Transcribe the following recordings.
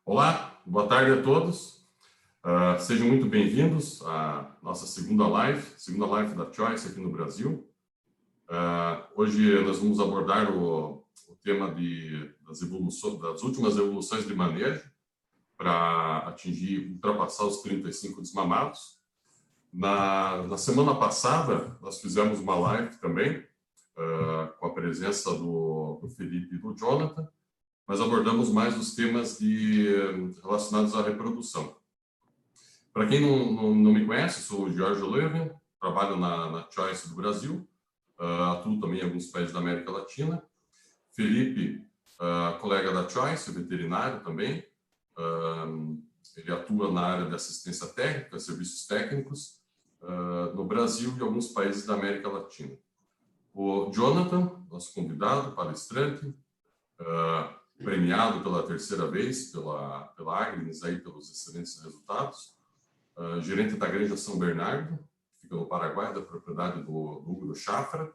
Olá, boa tarde a todos. Sejam muito bem-vindos à nossa segunda live da Choice aqui no Brasil. Hoje nós vamos abordar o tema das últimas evoluções de manejo para ultrapassar os 35 desmamados. Na semana passada, nós fizemos uma live também, com a presença do Felipe e do Jonathan, mas abordamos mais os temas relacionados à reprodução. Para quem não me conhece, sou o Jorge Leuven, trabalho na Choice do Brasil, atuo também em alguns países da América Latina. Felipe, colega da Choice, veterinário também, ele atua na área de assistência técnica, serviços técnicos, no Brasil e alguns países da América Latina. O Jonathan, nosso convidado, palestrante, premiado pela terceira vez pela Agnes aí pelos excelentes resultados, gerente da Granja São Bernardo, que fica no Paraguai, da propriedade do Hugo Chafra.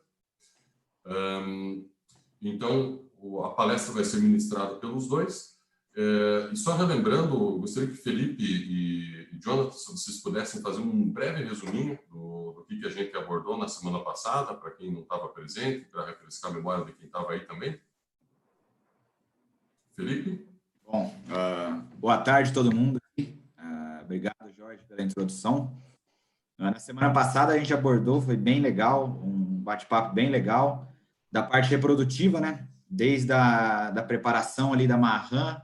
Então, a palestra vai ser ministrada pelos dois. E só relembrando, gostaria que Felipe e Jonathan, se vocês pudessem fazer um breve resuminho do que a gente abordou na semana passada, para quem não estava presente, para refrescar a memória de quem estava aí também. Felipe? Bom, boa tarde a todo mundo. Obrigado, Jorge, pela introdução. Na semana passada a gente abordou, foi bem legal, um bate-papo bem legal, da parte reprodutiva, né? Desde a preparação ali da marrã,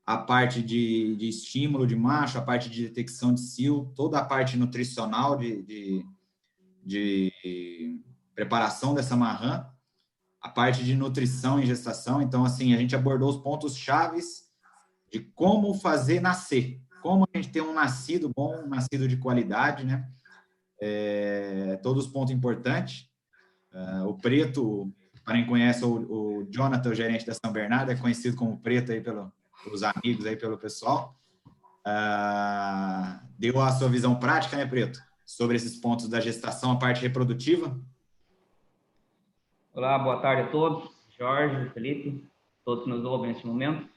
a parte de estímulo de macho, a parte de detecção de cio, toda a parte nutricional de preparação dessa marrã, a parte de nutrição em gestação. Então, assim, a gente abordou os pontos chaves de como fazer nascer, como a gente ter um nascido bom, um nascido de qualidade, né? Todos os pontos importantes. O Preto, para quem conhece o Jonathan, o gerente da São Bernardo, é conhecido como Preto aí pelos amigos, aí pelo pessoal. Deu a sua visão prática, né, Preto? Sobre esses pontos da gestação, a parte reprodutiva. Olá, boa tarde a todos. Jorge, Felipe, todos que nos ouvem neste momento.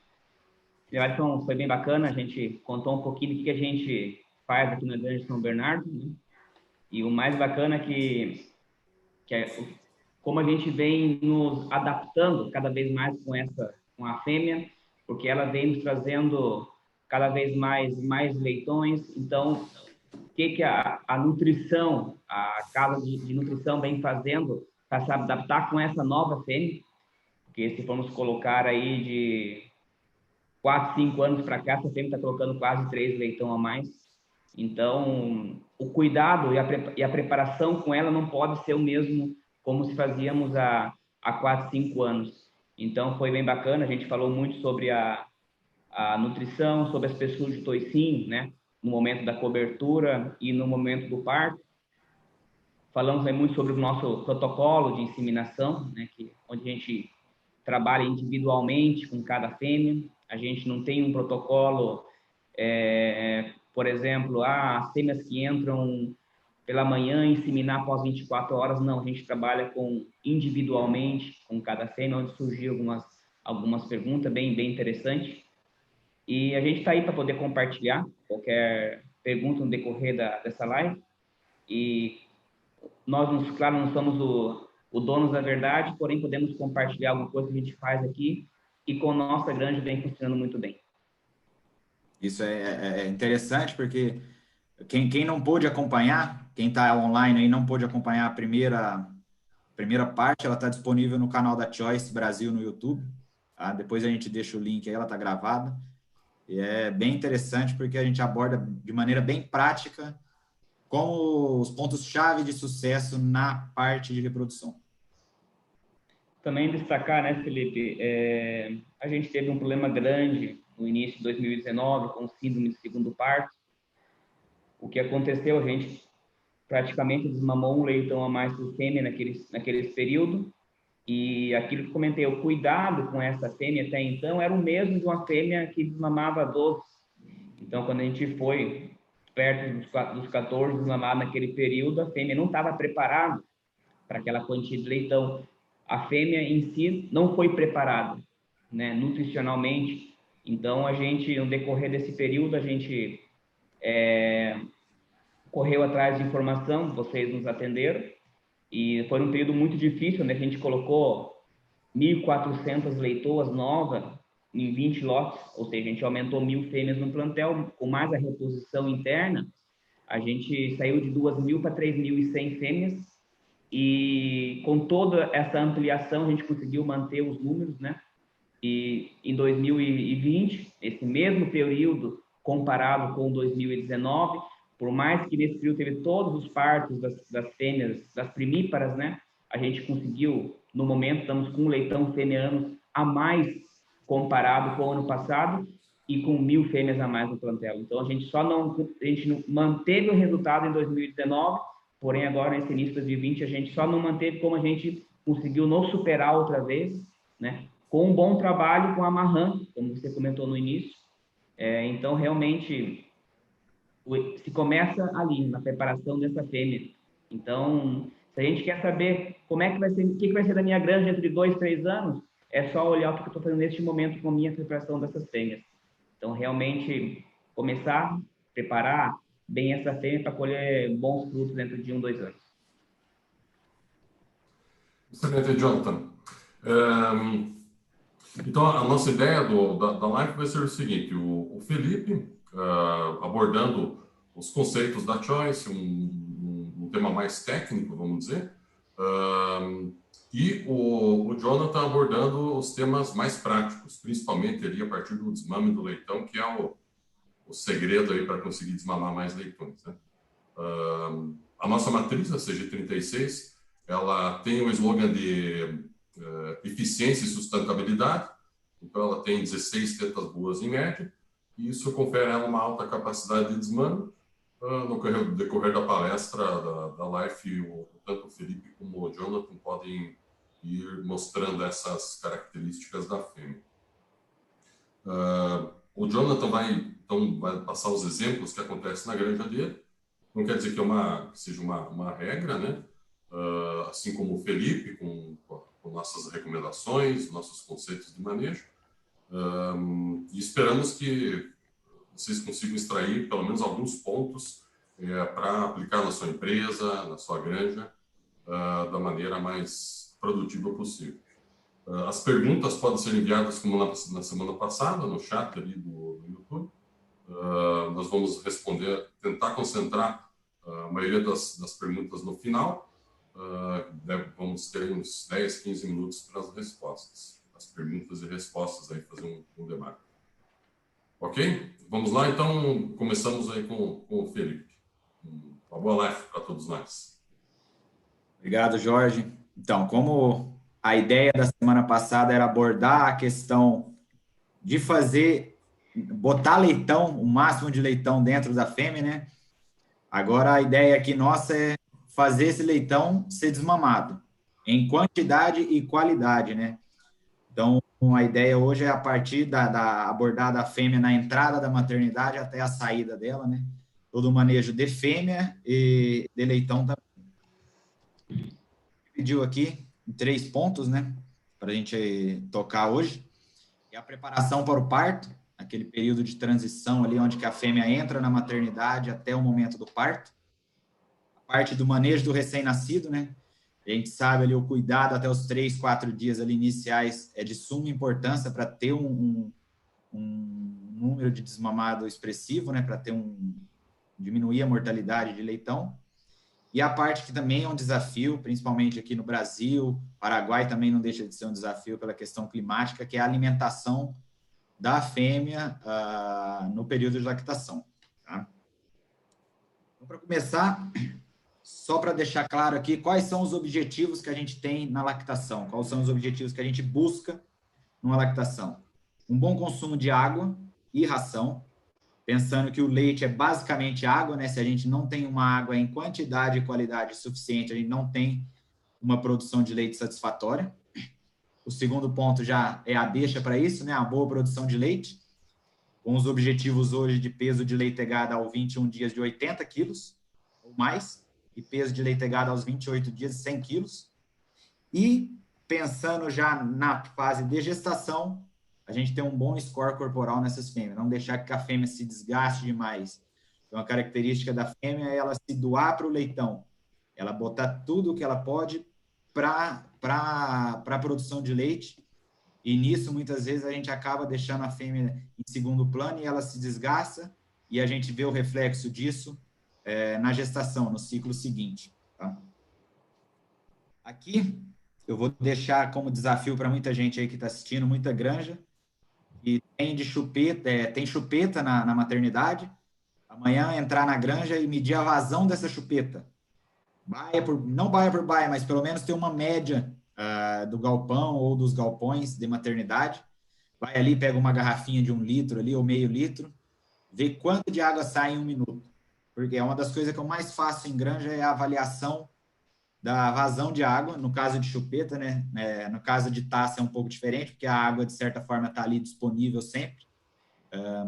Então, foi bem bacana, a gente contou um pouquinho do que a gente faz aqui na Granja São Bernardo, né? E o mais bacana é como a gente vem nos adaptando cada vez mais com a fêmea, porque ela vem nos trazendo cada vez mais leitões. Então, o que a nutrição, a casa de nutrição vem fazendo para se adaptar com essa nova fêmea? Porque se formos colocar aí de 4, 5 anos para cá, essa fêmea está colocando quase 3 leitão a mais. Então, o cuidado e a preparação com ela não pode ser o mesmo como se fazíamos há 4, 5 anos. Então, foi bem bacana. A gente falou muito sobre a nutrição, sobre as pessoas de toicinho, né? No momento da cobertura e no momento do parto. Falamos aí muito sobre o nosso protocolo de inseminação, né? Onde a gente trabalha individualmente com cada fêmea. A gente não tem um protocolo, por exemplo, as fêmeas que entram pela manhã inseminar após 24 horas. Não, a gente trabalha individualmente com cada fêmea, onde surgiu algumas perguntas bem interessantes. E a gente está aí para poder compartilhar qualquer pergunta no decorrer dessa live. E nós, claro, não somos o dono da verdade, porém podemos compartilhar alguma coisa que a gente faz aqui e com a nossa granja vem funcionando muito bem. Isso é interessante, porque quem não pôde acompanhar, quem está online aí não pôde acompanhar a primeira parte, ela está disponível no canal da Choice Brasil no YouTube. Tá? Depois a gente deixa o link aí, ela está gravada. E é bem interessante porque a gente aborda de maneira bem prática como os pontos-chave de sucesso na parte de reprodução. Também destacar, né, Felipe, a gente teve um problema grande no início de 2019 com síndrome de segundo parto. O que aconteceu? A gente praticamente desmamou um leitão a mais por fêmea naquele período. E aquilo que comentei, o cuidado com essa fêmea até então era o mesmo de uma fêmea que desmamava 12. Então, quando a gente foi perto dos 14 desmamados naquele período, a fêmea não estava preparada para aquela quantia de leitão. A fêmea em si não foi preparada, né, nutricionalmente, Então, a gente, no decorrer desse período, a gente correu atrás de informação, vocês nos atenderam, e foi um período muito difícil, né? A gente colocou 1.400 leitoas novas em 20 lotes, ou seja, a gente aumentou 1.000 fêmeas no plantel, com mais a reposição interna, a gente saiu de 2.000 para 3.100 fêmeas, e com toda essa ampliação a gente conseguiu manter os números, né? E em 2020, esse mesmo período comparado com 2019, por mais que nesse período teve todos os partos das fêmeas, das primíparas, né? A gente conseguiu, no momento, estamos com um leitão fêmea a mais comparado com o ano passado e com 1.000 fêmeas a mais no plantel. Então, a gente não manteve o resultado em 2019, porém agora, nesse início de 2020, a gente só não manteve como a gente conseguiu nos superar outra vez, né? Com um bom trabalho com a Marram, como você comentou no início. Então, realmente, se começa ali, na preparação dessa fêmea. Então, se a gente quer saber como é que vai ser, o que vai ser da minha granja dentro de 2, 3 anos, é só olhar o que eu estou fazendo neste momento com a minha preparação dessas fêmeas. Então, realmente, começar a preparar bem essa fêmea para colher bons frutos dentro de 1, 2 anos. Excelente, Jonathan. Então, a nossa ideia da live vai ser o seguinte: o Felipe abordando os conceitos da Choice, um tema mais técnico, vamos dizer, e o Jonathan abordando os temas mais práticos, principalmente ali a partir do desmame do leitão, que é o segredo aí para conseguir desmamar mais leitões, né? A nossa matriz, a CG36, ela tem o slogan de eficiência e sustentabilidade, então ela tem 16 tetas boas em média, e isso confere a ela uma alta capacidade de desmame. No decorrer da palestra da Life, tanto o Felipe como o Jonathan podem ir mostrando essas características da fêmea. O Jonathan vai passar os exemplos que acontecem na granja dele. Não quer dizer que seja uma regra, né? Assim como o Felipe, com nossas recomendações, nossos conceitos de manejo. E esperamos que vocês consigam extrair pelo menos alguns pontos para aplicar na sua empresa, na sua granja, da maneira mais produtiva possível. As perguntas podem ser enviadas como na semana passada, no chat ali do YouTube. Nós vamos tentar concentrar a maioria das perguntas no final. Vamos ter uns 10, 15 minutos para as respostas. As perguntas e respostas, aí fazer um debate. Ok? Vamos lá, então, começamos aí com o Felipe. Uma boa live para todos nós. Obrigado, Jorge. Então, como a ideia da semana passada era abordar a questão de botar leitão, o máximo de leitão dentro da fêmea, né? Agora a ideia aqui nossa é fazer esse leitão ser desmamado, em quantidade e qualidade, né? Então, a ideia hoje é a partir da abordar da fêmea na entrada da maternidade até a saída dela, né? Todo o manejo de fêmea e de leitão também. Pediu aqui em 3 pontos, né? Para a gente tocar hoje. E a preparação para o parto, aquele período de transição ali onde que a fêmea entra na maternidade até o momento do parto. A parte do manejo do recém-nascido, né? A gente sabe ali o cuidado até os 3, 4 dias ali iniciais é de suma importância para ter um número de desmamado expressivo, né? Para diminuir a mortalidade de leitão. E a parte que também é um desafio, principalmente aqui no Brasil, Paraguai também não deixa de ser um desafio pela questão climática, que é a alimentação da fêmea no período de lactação. Tá? Então, para começar, só para deixar claro aqui, quais são os objetivos que a gente tem na lactação, quais são os objetivos que a gente busca numa lactação. Um bom consumo de água e ração, pensando que o leite é basicamente água, né? Se a gente não tem uma água em quantidade e qualidade suficiente, a gente não tem uma produção de leite satisfatória. O segundo ponto já é a deixa para isso, né? A boa produção de leite, com os objetivos hoje de peso de leitegada aos 21 dias de 80 quilos ou mais, e peso de leitegada aos 28 dias de 100 quilos. E pensando já na fase de gestação, a gente ter um bom score corporal nessas fêmeas, não deixar que a fêmea se desgaste demais. Então, a característica da fêmea é ela se doar para o leitão, ela botar tudo o que ela pode para a produção de leite, e nisso, muitas vezes, a gente acaba deixando a fêmea em segundo plano e ela se desgasta, e a gente vê o reflexo disso na gestação, no ciclo seguinte. Tá? Aqui, eu vou deixar como desafio para muita gente aí que está assistindo, muita granja, e tem de chupeta, tem chupeta na maternidade, amanhã entrar na granja e medir a vazão dessa chupeta. Não baia por baia, mas pelo menos ter uma média do galpão ou dos galpões de maternidade. Vai ali, pega uma garrafinha de 1 litro ali, ou meio litro, vê quanto de água sai em 1 minuto. Porque é uma das coisas que eu mais faço em granja é a avaliação da vazão de água, no caso de chupeta, né? No caso de taça é um pouco diferente, porque a água, de certa forma, está ali disponível sempre.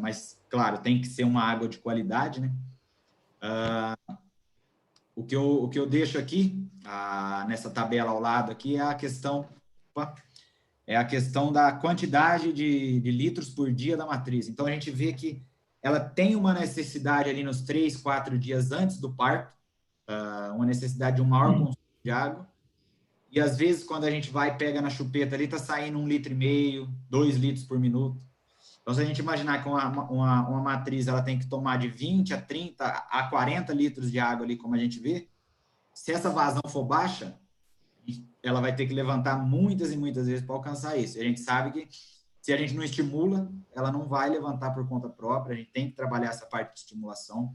Mas, claro, tem que ser uma água de qualidade, né? O que eu deixo aqui, nessa tabela ao lado aqui, é a questão da quantidade de litros por dia da matriz. Então, a gente vê que ela tem uma necessidade ali nos 3, 4 dias antes do parto, uma necessidade de um maior consumo de água. E, às vezes, quando a gente vai e pega na chupeta ali, está saindo 1,5 litro, 2 litros por minuto. Então, se a gente imaginar que uma matriz ela tem que tomar de 20 a 30 a 40 litros de água ali, como a gente vê, se essa vazão for baixa, ela vai ter que levantar muitas e muitas vezes para alcançar isso. E a gente sabe que se a gente não estimula, ela não vai levantar por conta própria, a gente tem que trabalhar essa parte de estimulação.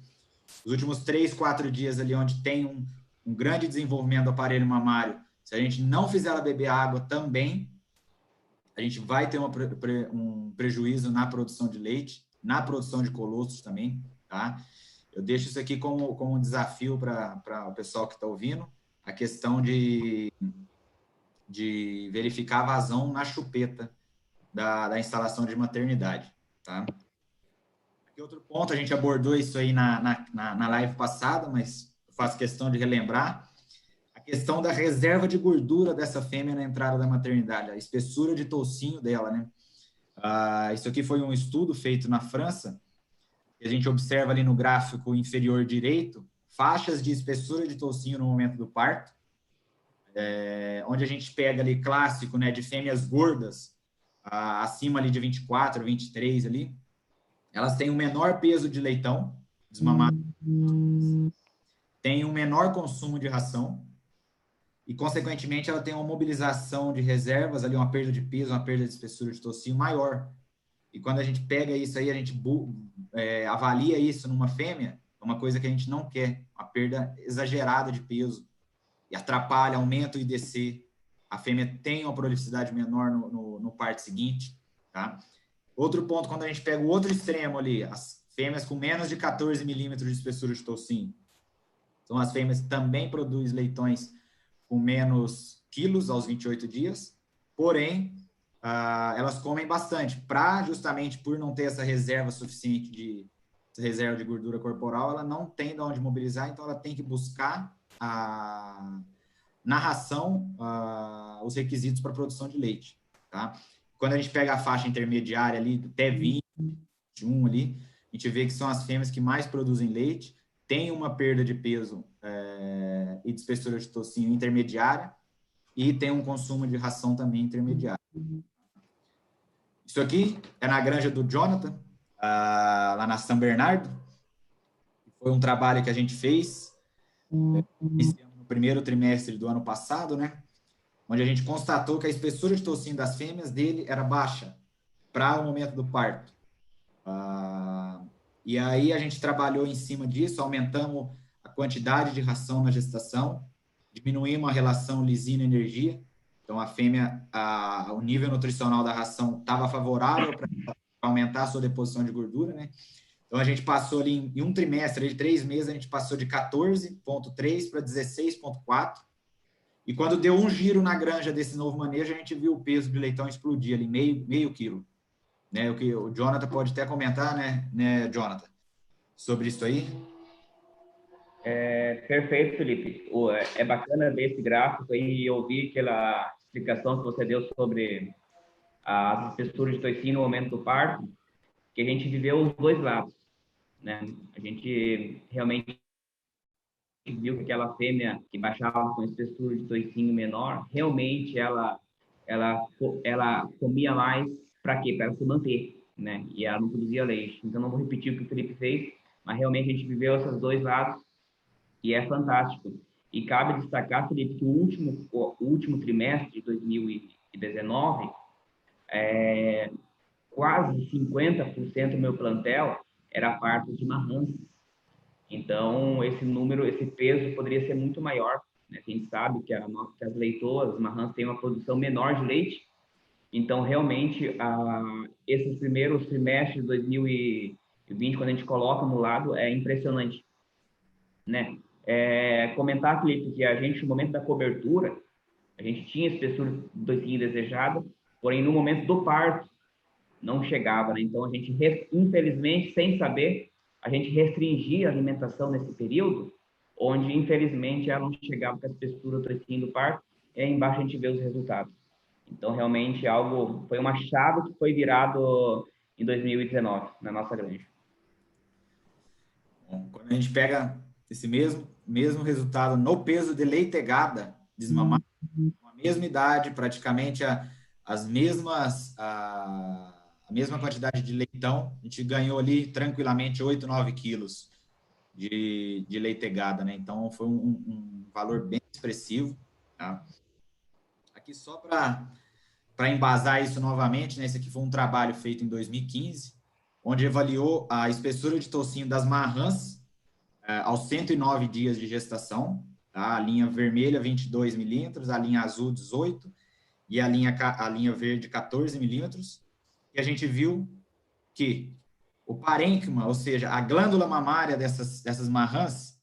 Os últimos 3, 4 dias ali, onde tem um grande desenvolvimento do aparelho mamário, se a gente não fizer ela beber água também, a gente vai ter um prejuízo na produção de leite, na produção de colostros também, tá? Eu deixo isso aqui como um desafio para o pessoal que está ouvindo, a questão de verificar a vazão na chupeta da instalação de maternidade, tá? Aqui outro ponto, a gente abordou isso aí na live passada, mas eu faço questão de relembrar, a questão da reserva de gordura dessa fêmea na entrada da maternidade, a espessura de toucinho dela, né? Isso aqui foi um estudo feito na França, a gente observa ali no gráfico inferior direito, faixas de espessura de toucinho no momento do parto, onde a gente pega ali clássico, né, de fêmeas gordas, acima ali de 24, 23 ali, elas têm um menor peso de leitão desmamado, têm um menor consumo de ração e, consequentemente, ela tem uma mobilização de reservas, ali uma perda de peso, uma perda de espessura de toucinho maior. E quando a gente pega isso aí, a gente avalia isso numa fêmea, é uma coisa que a gente não quer, uma perda exagerada de peso, e atrapalha, aumenta o IDC, a fêmea tem uma prolificidade menor no parto seguinte, tá? Outro ponto, quando a gente pega o outro extremo ali, as fêmeas com menos de 14 milímetros de espessura de toucinho, são as fêmeas que também produzem leitões com menos quilos aos 28 dias, porém, elas comem bastante, justamente por não ter essa reserva suficiente essa reserva de gordura corporal, ela não tem de onde mobilizar, então ela tem que buscar na ração os requisitos para a produção de leite, tá? Quando a gente pega a faixa intermediária ali, até 20, 21 ali, a gente vê que são as fêmeas que mais produzem leite, tem uma perda de peso e de espessura de toucinho intermediária e tem um consumo de ração também intermediário. Isso aqui é na granja do Jonathan, lá na São Bernardo. Foi um trabalho que a gente fez no primeiro trimestre do ano passado, né? Onde a gente constatou que a espessura de toucinho das fêmeas dele era baixa para o momento do parto. E aí a gente trabalhou em cima disso, aumentamos a quantidade de ração na gestação, diminuímos a relação lisina-energia. Então, a fêmea, o nível nutricional da ração estava favorável para aumentar a sua deposição de gordura, né? Então, a gente passou ali em um trimestre, de 3 meses, a gente passou de 14,3 para 16,4. E quando deu um giro na granja desse novo manejo, a gente viu o peso de leitão explodir ali, meio quilo. Né? O que o Jonathan pode até comentar, né, Jonathan, sobre isso aí? Perfeito, Felipe. Bacana ver esse gráfico aí e ouvir aquela explicação que você deu sobre as espessuras de toicínio no momento do parto, que a gente viveu os dois lados, né? A gente realmente viu que aquela fêmea que baixava com espessura de toicinho menor, realmente ela comia mais para quê? Para se manter, né? E ela não produzia leite. Então, não vou repetir o que o Felipe fez, mas realmente a gente viveu esses dois lados e é fantástico. E cabe destacar, Felipe, que o último trimestre de 2019, quase 50% do meu plantel era parto de marrãs. Então, esse número, esse peso poderia ser muito maior, né? A gente sabe que que as leitoas, as marrãs, têm uma produção menor de leite. Então, realmente, esses primeiros trimestres de 2020, quando a gente coloca no lado, é impressionante, né? Comentar, Felipe, que a gente, no momento da cobertura, a gente tinha espessura do toicinho desejada, porém, no momento do parto, não chegava, né? Então, a gente, infelizmente, sem saber, a gente restringia a alimentação nesse período, onde, infelizmente, ela não chegava com a espessura do toicinho do parto, e aí embaixo a gente vê os resultados. Então, realmente, foi uma chave que foi virado em 2019, na nossa granja. Bom, quando a gente pega esse mesmo resultado no peso de leitegada desmamada, com a mesma idade, praticamente as mesmas, a mesma quantidade de leitão, a gente ganhou ali tranquilamente 8, 9 quilos de leitegada, né? Então, foi um valor bem expressivo, tá? Aqui só para embasar isso novamente, né? Esse aqui foi um trabalho feito em 2015, onde avaliou a espessura de toucinho das marrãs aos 109 dias de gestação, tá? A linha vermelha, 22 milímetros, a linha azul, 18, e a linha verde, 14 milímetros. E a gente viu que o parênquima, ou seja, a glândula mamária dessas marrãs,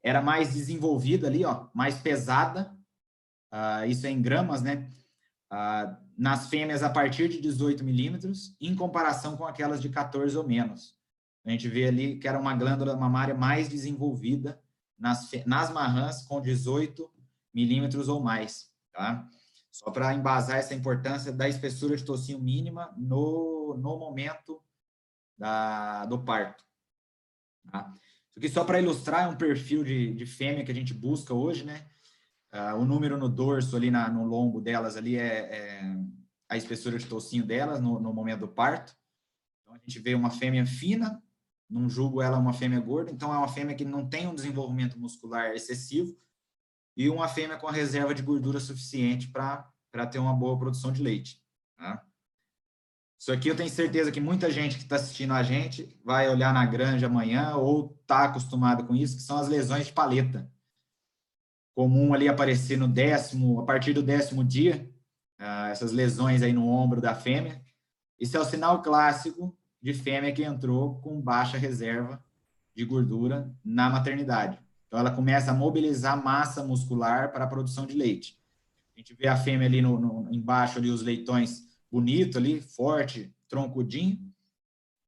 era mais desenvolvida ali, ó, mais pesada, isso é em gramas, né? Nas fêmeas a partir de 18 milímetros, em comparação com aquelas de 14 ou menos. A gente vê ali que era uma glândula mamária mais desenvolvida nas marrãs com 18 milímetros ou mais, tá? Só para embasar essa importância da espessura de toucinho mínima no momento do parto. Tá? Isso aqui só para ilustrar é um perfil de fêmea que a gente busca hoje, né? O número no dorso ali no lombo delas ali é a espessura de toucinho delas no momento do parto. Então a gente vê uma fêmea fina, não julgo ela uma fêmea gorda, então é uma fêmea que não tem um desenvolvimento muscular excessivo e uma fêmea com a reserva de gordura suficiente para ter uma boa produção de leite. Tá? Isso aqui eu tenho certeza que muita gente que está assistindo a gente vai olhar na granja amanhã ou está acostumado com isso, que são as lesões de paleta. Comum ali aparecer a partir do 10º dia, essas lesões aí no ombro da fêmea. Isso é o sinal clássico de fêmea que entrou com baixa reserva de gordura na maternidade. Então, ela começa a mobilizar massa muscular para a produção de leite. A gente vê a fêmea ali embaixo, ali, os leitões bonito ali, forte, troncudinho,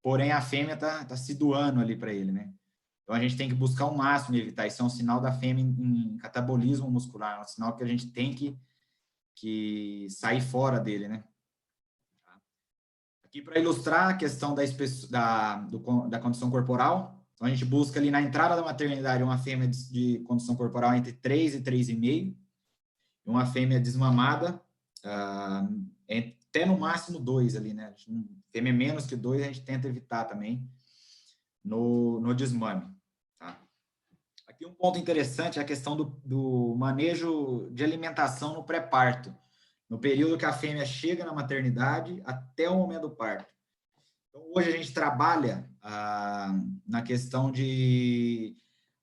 porém a fêmea tá se doando ali para ele, né? Então, a gente tem que buscar o máximo evitar. Isso é um sinal da fêmea em catabolismo muscular, é um sinal que a gente tem que sair fora dele, né? Aqui para ilustrar a questão da condição corporal, então a gente busca ali na entrada da maternidade uma fêmea de condição corporal entre 3 e 3,5, e uma fêmea desmamada até no máximo 2 ali, né? Fêmea menos que 2 a gente tenta evitar também no desmame. Tá? Aqui um ponto interessante é a questão do manejo de alimentação no pré-parto, no período que a fêmea chega na maternidade até o momento do parto. Então, hoje a gente trabalha na questão de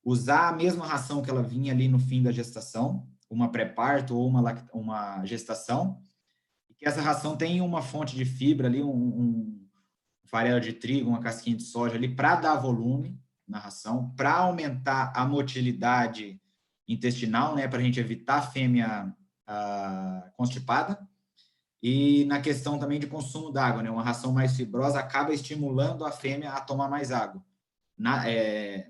usar a mesma ração que ela vinha ali no fim da gestação, uma pré-parto ou uma gestação, e que essa ração tem uma fonte de fibra ali, um farelo de trigo, uma casquinha de soja ali, para dar volume na ração, para aumentar a motilidade intestinal, né, para a gente evitar a fêmea constipada, e na questão também de consumo d'água, né, uma ração mais fibrosa acaba estimulando a fêmea a tomar mais água,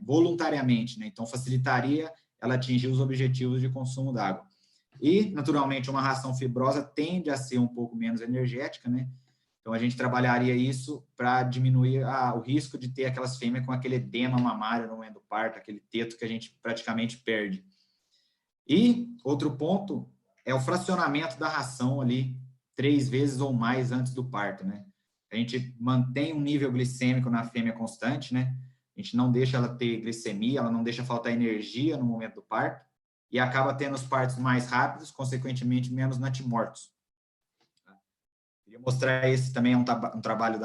voluntariamente, né, então facilitaria ela atingir os objetivos de consumo d'água. E, naturalmente, uma ração fibrosa tende a ser um pouco menos energética, né, Então, a gente trabalharia isso para diminuir o risco de ter aquelas fêmeas com aquele edema mamário no momento do parto, aquele teto que a gente praticamente perde. E outro ponto é o fracionamento da ração ali 3 vezes ou mais antes do parto, né? A gente mantém um nível glicêmico na fêmea constante, né? A gente não deixa ela ter glicemia, ela não deixa faltar energia no momento do parto e acaba tendo os partos mais rápidos, consequentemente menos natimortos. Queria mostrar esse também, é um trabalho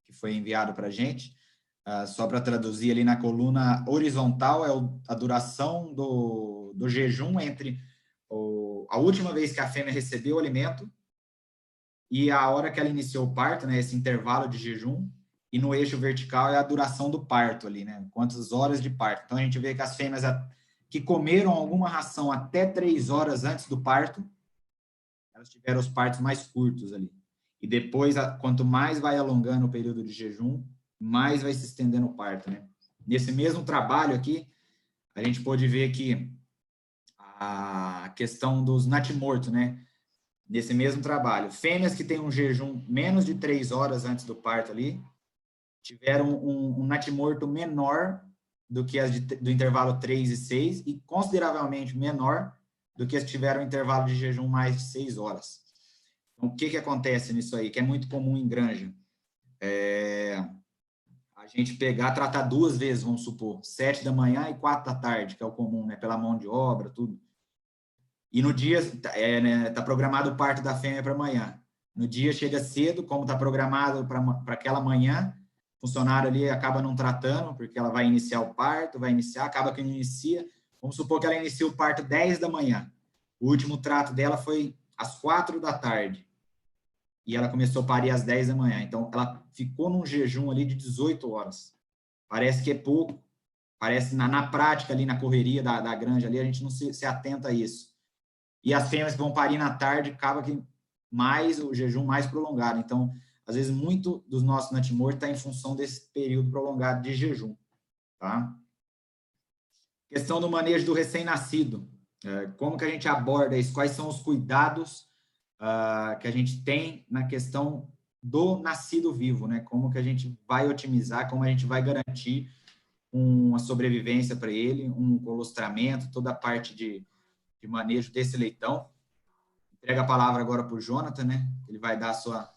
que foi enviado para a gente, só para traduzir ali na coluna horizontal, a duração do jejum entre a última vez que a fêmea recebeu o alimento e a hora que ela iniciou o parto, né, esse intervalo de jejum, e no eixo vertical é a duração do parto ali, né, quantas horas de parto. Então, a gente vê que as fêmeas que comeram alguma ração até 3 horas antes do parto, elas tiveram os partos mais curtos ali. E depois, quanto mais vai alongando o período de jejum, mais vai se estendendo o parto, né. Nesse mesmo trabalho aqui, a gente pode ver que a questão dos natimortos, né, nesse mesmo trabalho, fêmeas que têm um jejum menos de 3 horas antes do parto ali, tiveram um natimorto menor do que as do intervalo 3 e 6 e consideravelmente menor do que as que tiveram intervalo de jejum mais de 6 horas. Então, o que acontece nisso aí? Que é muito comum em granja. A gente tratar 2 vezes, vamos supor, 7 da manhã e 4 da tarde, que é o comum, né? Pela mão de obra, tudo. E no dia, tá programado o parto da fêmea para amanhã. No dia chega cedo, como está programado para aquela manhã, o funcionário ali acaba não tratando, porque ela vai iniciar o parto, acaba que não inicia. Vamos supor que ela inicia o parto 10 da manhã. O último trato dela foi às 4 da tarde. E ela começou a parir às 10 da manhã. Então, ela ficou num jejum ali de 18 horas. Parece que é pouco. Parece, na prática, ali na correria da granja, ali, a gente não se atenta a isso. E as fêmeas que vão parir na tarde, acaba que o jejum mais prolongado. Então, às vezes, muito dos nossos natimortos está em função desse período prolongado de jejum. Tá? Questão do manejo do recém-nascido. Como que a gente aborda isso? Quais são os cuidados que a gente tem na questão do nascido vivo, né? Como que a gente vai otimizar, como a gente vai garantir uma sobrevivência para ele, um colostramento, toda a parte de manejo desse leitão. Entrega a palavra agora para o Jonathan, né? Ele vai dar a sua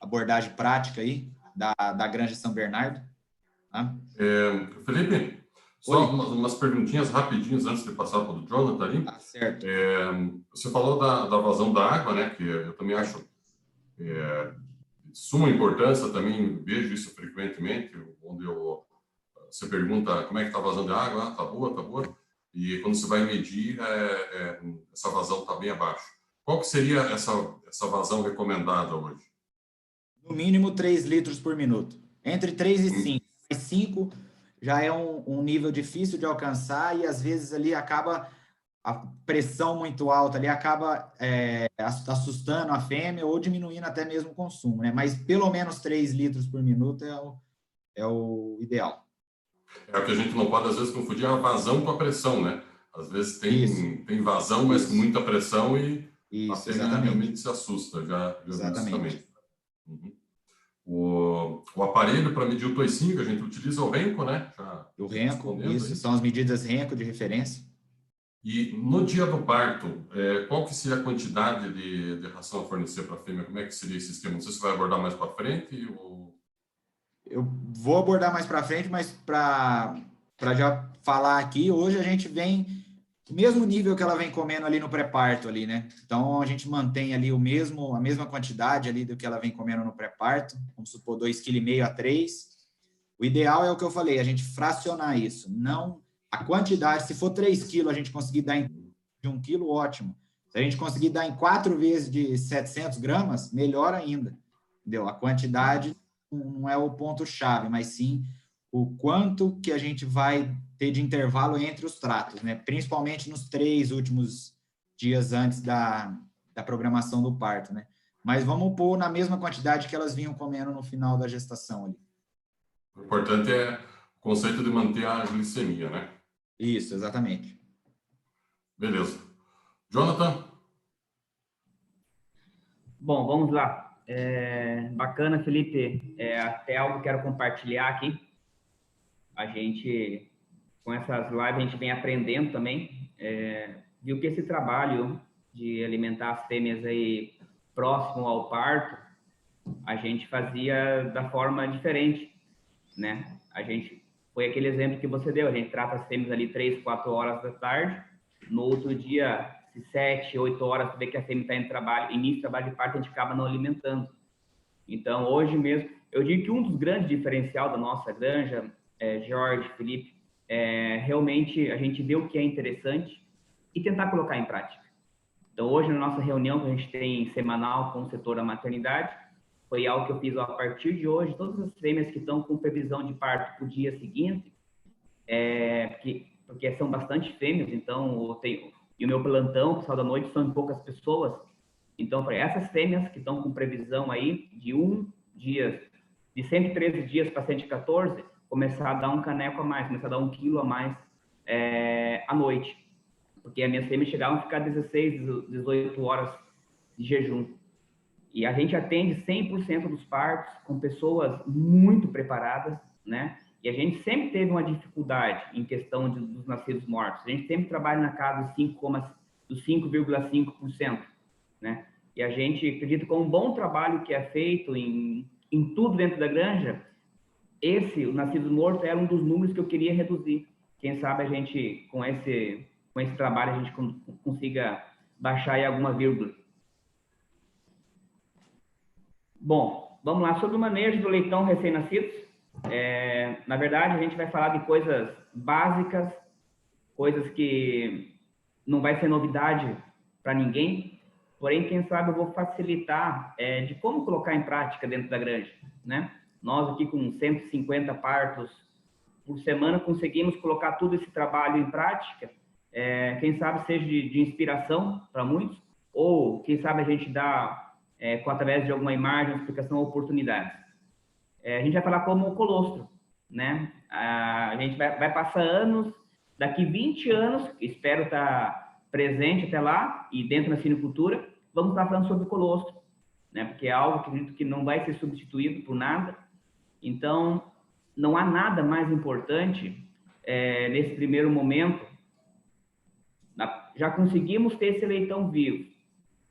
abordagem prática aí da Granja São Bernardo. Tá? Felipe, só umas perguntinhas rapidinhas antes de passar para o Jonathan ali. Tá certo. Você falou da vazão da água, né? Que eu também acho de suma importância, também vejo isso frequentemente, onde você pergunta como é que está vazando a água, tá boa. E quando você vai medir, essa vazão está bem abaixo. Qual que seria essa vazão recomendada hoje? No mínimo 3 litros por minuto. Entre 3 e 5. Mais 5 já é um nível difícil de alcançar e às vezes ali acaba a pressão muito alta, ali acaba assustando a fêmea ou diminuindo até mesmo o consumo, né? Mas pelo menos 3 litros por minuto é o ideal. É o que a gente não pode, às vezes, confundir a vazão com a pressão, né? Às vezes tem vazão, mas com muita pressão e a fêmea realmente se assusta. Já Exatamente. Uhum. O aparelho para medir o toicinho que a gente utiliza é o Renco, né? O Renco, isso, são as medidas Renco de referência. E no dia do parto, qual que seria a quantidade de ração a fornecer para a fêmea? Como é que seria esse esquema? Não sei se vai abordar mais para frente ou... Eu vou abordar mais para frente, mas para já falar aqui, hoje a gente vem o mesmo nível que ela vem comendo ali no pré-parto ali, né? Então a gente mantém ali a mesma quantidade ali do que ela vem comendo no pré-parto, vamos supor 2,5 kg a 3. O ideal é o que eu falei, a gente fracionar isso, não a quantidade, se for 3 kg a gente conseguir dar em de 1 kg, ótimo. Se a gente conseguir dar em 4 vezes de 700 gramas, melhor ainda, entendeu? A quantidade não é o ponto-chave, mas sim o quanto que a gente vai ter de intervalo entre os tratos, né? Principalmente nos 3 últimos dias antes da programação do parto, né? Mas vamos pôr na mesma quantidade que elas vinham comendo no final da gestação ali. O importante é o conceito de manter a glicemia, né? Isso, exatamente. Beleza. Jonathan? Bom, vamos lá. Bacana, Felipe. Até algo que quero compartilhar aqui. A gente, com essas lives, a gente vem aprendendo também. Viu que esse trabalho de alimentar as fêmeas aí próximo ao parto, a gente fazia da forma diferente, né? Foi aquele exemplo que você deu, a gente trata as fêmeas ali 3, 4 horas da tarde, no outro dia, 7, 8 horas, você vê que a fêmea está em trabalho, início de trabalho de parto, a gente acaba não alimentando. Então, hoje mesmo, eu digo que um dos grandes diferenciais da nossa granja, Jorge, Felipe, realmente a gente vê o que é interessante e tentar colocar em prática. Então, hoje, na nossa reunião que a gente tem semanal com o setor da maternidade, foi algo que eu fiz a partir de hoje, todas as fêmeas que estão com previsão de parto para o dia seguinte, porque são bastante fêmeas, então e o meu plantão, o pessoal da noite, são poucas pessoas. Então, para essas fêmeas que estão com previsão aí de de 113 dias para 114, começar a dar um caneco a mais, começar a dar 1 quilo a mais à noite. Porque as minhas fêmeas chegavam a ficar 16, 18 horas de jejum. E a gente atende 100% dos partos com pessoas muito preparadas, né? E a gente sempre teve uma dificuldade em questão dos nascidos mortos. A gente sempre trabalha na casa dos 5,5%, né? E a gente acredita que com um bom trabalho que é feito em tudo dentro da granja, o nascido morto era um dos números que eu queria reduzir. Quem sabe a gente, com esse trabalho, a gente consiga baixar aí alguma vírgula. Bom, vamos lá. Sobre o manejo do leitão recém-nascidos. Na verdade, a gente vai falar de coisas básicas, coisas que não vai ser novidade para ninguém, porém, quem sabe eu vou facilitar de como colocar em prática dentro da granja, né? Nós aqui com 150 partos por semana conseguimos colocar todo esse trabalho em prática, quem sabe seja de inspiração para muitos, ou quem sabe a gente dá, através de alguma imagem, explicação, oportunidades. A gente vai falar como o colostro, né? A gente vai passar anos, daqui 20 anos, espero estar presente até lá, e dentro da sinicultura, vamos estar falando sobre o colostro, né? Porque é algo que acredito que não vai ser substituído por nada. Então, não há nada mais importante nesse primeiro momento. Já conseguimos ter esse leitão vivo,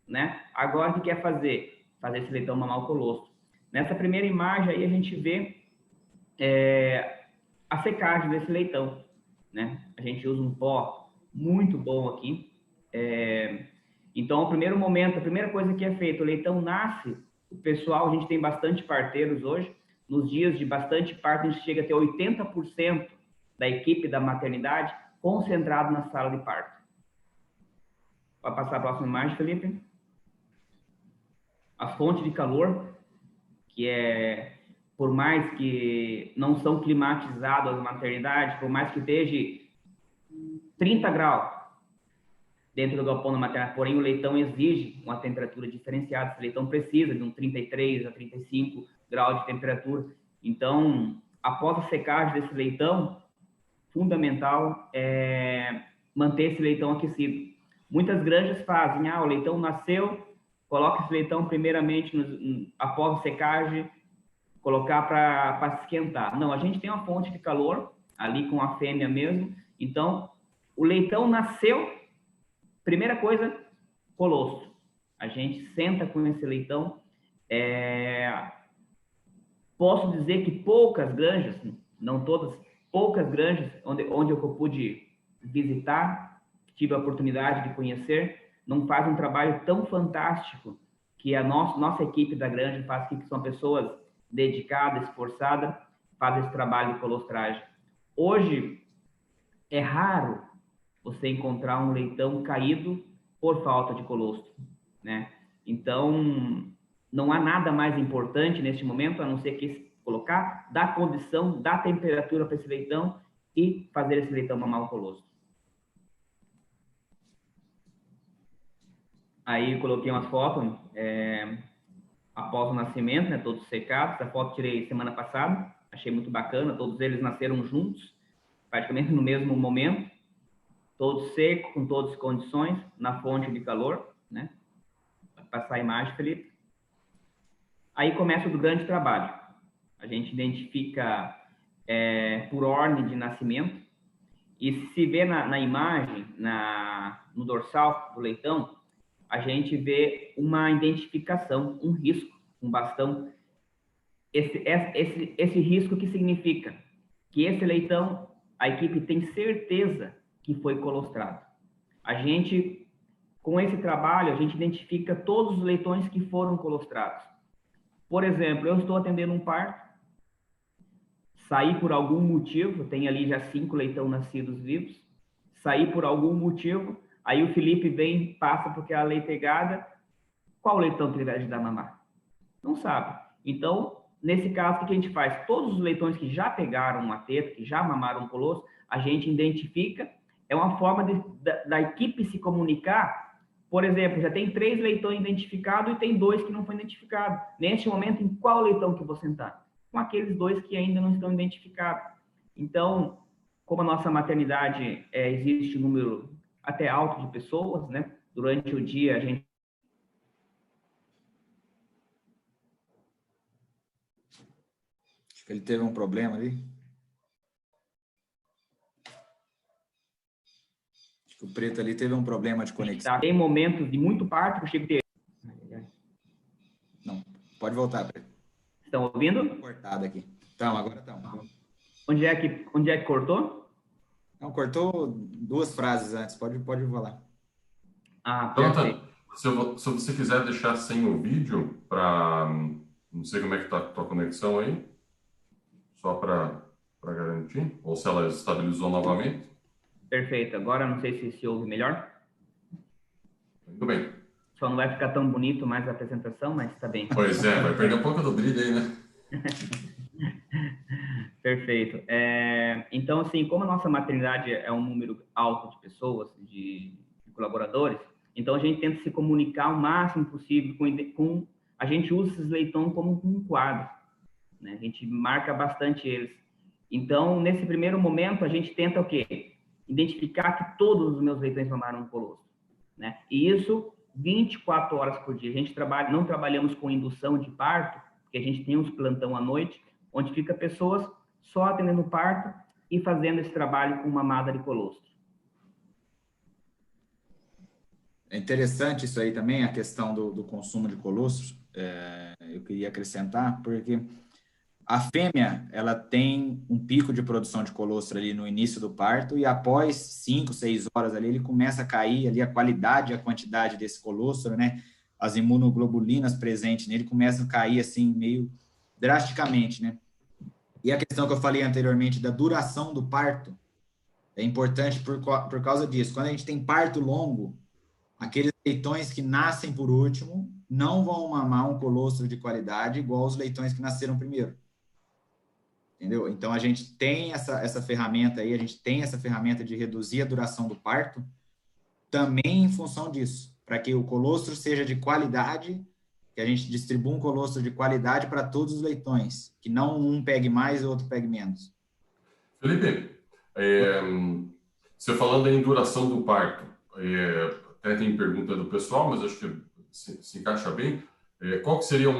né? Agora, o que quer fazer? Fazer esse leitão mamar o colostro. Nessa primeira imagem aí, a gente vê a secagem desse leitão, né? A gente usa um pó muito bom aqui. Então, o primeiro momento, a primeira coisa que é feita, o leitão nasce, o pessoal, a gente tem bastante parteiros hoje, nos dias de bastante parto, a gente chega a ter 80% da equipe da maternidade concentrado na sala de parto. Pode passar a próxima imagem, Felipe. As fontes de calor, que por mais que não são climatizadas as maternidades, por mais que esteja 30 graus dentro do galpão da maternidade, porém o leitão exige uma temperatura diferenciada, esse leitão precisa de um 33 a 35 graus de temperatura. Então, após a secagem desse leitão, fundamental é manter esse leitão aquecido. Muitas granjas fazem, o leitão nasceu, coloca esse leitão primeiramente, após a secagem, colocar para esquentar. Não, a gente tem uma fonte de calor ali com a fêmea mesmo. Então, o leitão nasceu, primeira coisa, colostro. A gente senta com esse leitão. Posso dizer que poucas granjas, não todas, poucas granjas onde eu pude visitar, tive a oportunidade de conhecer, não faz um trabalho tão fantástico que a nossa equipe da granja faz, que são pessoas dedicadas, esforçadas, fazem esse trabalho de colostragem. Hoje, é raro você encontrar um leitão caído por falta de colostro, né? Então, não há nada mais importante neste momento, a não ser que colocar, dar condição, dar temperatura para esse leitão e fazer esse leitão mamar o colostro. Aí eu coloquei umas fotos após o nascimento, né, todos secados. Essa foto tirei semana passada, achei muito bacana. Todos eles nasceram juntos, praticamente no mesmo momento, todos secos, com todas as condições, na fonte de calor, né? Vai passar a imagem, Felipe. Aí começa o grande trabalho. A gente identifica por ordem de nascimento, e se vê na imagem, no dorsal do leitão, a gente vê uma identificação, um risco, um bastão. Esse risco que significa que esse leitão, a equipe tem certeza que foi colostrado. A gente, com esse trabalho, a gente identifica todos os leitões que foram colostrados. Por exemplo, eu estou atendendo um parto, saí por algum motivo, tem ali já 5 leitão nascidos vivos, saí por algum motivo, aí o Felipe vem, passa porque a leitegada, qual leitão que ele vai ajudar a mamar? Não sabe. Então, nesse caso, o que a gente faz? Todos os leitões que já pegaram uma teta, que já mamaram um colostro, a gente identifica, é uma forma da equipe se comunicar. Por exemplo, já tem 3 leitões identificados e tem 2 que não foram identificados. Neste momento, em qual leitão que você está? Com aqueles 2 que ainda não estão identificados. Então, como a nossa maternidade existe um número até alto de pessoas, né? Durante o dia a gente... Acho que ele teve um problema ali. Acho que o preto ali teve um problema de conexão. Tem momentos de muito parto que eu chego a ter... Não, pode voltar, preto. Estão ouvindo? Cortado aqui. Então, agora estamos. Onde é que cortou? Não, cortou 2 frases antes. Pode falar. Ah, Jonathan, se você quiser deixar sem o vídeo, para... Não sei como é que está a tua conexão aí, só para garantir, ou se ela estabilizou novamente. Perfeito. Agora não sei se ouve melhor. Muito bem. Só não vai ficar tão bonito mais a apresentação, mas está bem. Pois é, vai perder um pouco do brilho aí, né? Perfeito. Então, assim, como a nossa maternidade é um número alto de pessoas, de colaboradores, então a gente tenta se comunicar o máximo possível a gente usa esses leitões como um quadro, né? A gente marca bastante eles. Então, nesse primeiro momento, a gente tenta o quê? Identificar que todos os meus leitões mamaram um colostro, né? E isso 24 horas por dia. A gente não trabalhamos com indução de parto, porque a gente tem uns plantão à noite, onde fica pessoas só atendendo o parto e fazendo esse trabalho com mamada de colostro. É interessante isso aí também, a questão do consumo de colostros. Eu queria acrescentar, porque a fêmea, ela tem um pico de produção de colostro ali no início do parto, e após 5, 6 horas ali, ele começa a cair ali a qualidade e a quantidade desse colostro, né? As imunoglobulinas presentes nele começam a cair assim meio drasticamente, né? E a questão que eu falei anteriormente da duração do parto é importante por causa disso. Quando a gente tem parto longo, aqueles leitões que nascem por último não vão mamar um colostro de qualidade igual os leitões que nasceram primeiro. Entendeu? Então, a gente tem essa ferramenta aí, a gente tem essa ferramenta de reduzir a duração do parto também em função disso, para que o colostro seja de qualidade, que a gente distribua um colostro de qualidade para todos os leitões, que não um pegue mais e o outro pegue menos. Felipe, você falando em duração do parto, até tem pergunta do pessoal, mas acho que se encaixa bem. Qual que seria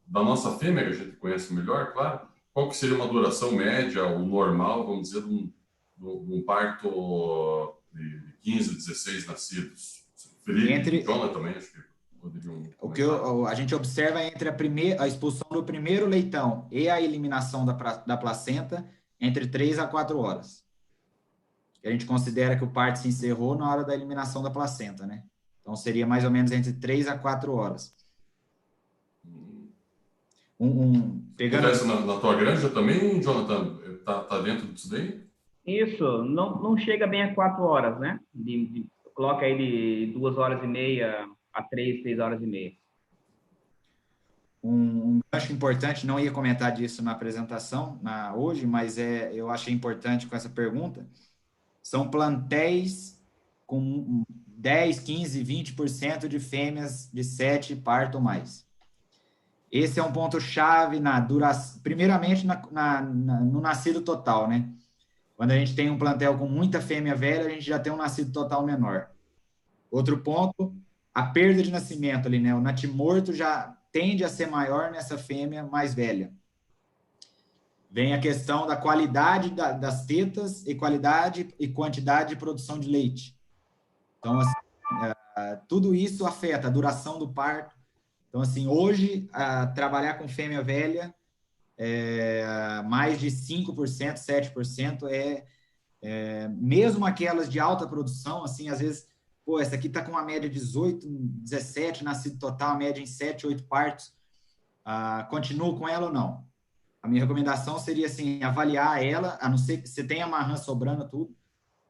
da nossa fêmea, que a gente conhece melhor, claro, qual que seria uma duração média ou normal, vamos dizer, de um parto de 15, 16 nascidos? Felipe, Jonathan também, acho que poderiam... O que a gente observa entre a expulsão do primeiro leitão e a eliminação da placenta entre 3 a 4 horas. A gente considera que o parto se encerrou na hora da eliminação da placenta, né? Então, seria mais ou menos entre 3 a 4 horas. Pegando essa na tua granja também, Jonathan? Tá dentro disso daí? Isso, não chega bem a 4 horas, né? Coloca aí de 2 horas e meia a 3 horas e meia. Um gancho importante, não ia comentar disso na apresentação hoje, mas eu achei importante com essa pergunta. São plantéis com 10, 15, 20% de fêmeas de 7 parto ou mais. Esse é um ponto-chave na duração, primeiramente no nascido total, né? Quando a gente tem um plantel com muita fêmea velha, a gente já tem um nascido total menor. Outro ponto, a perda de nascimento ali, né? O natimorto já tende a ser maior nessa fêmea mais velha. Vem a questão da qualidade das tetas e qualidade e quantidade de produção de leite. Então, assim, tudo isso afeta a duração do parto. Então, assim, hoje, trabalhar com fêmea velha, mais de 5%, 7% mesmo aquelas de alta produção, assim, às vezes, pô, essa aqui está com uma média de 18, 17, nascido total, a média em 7, 8 partos, continuo com ela ou não? A minha recomendação seria, assim, avaliar ela, a não ser que você tenha uma rã sobrando tudo,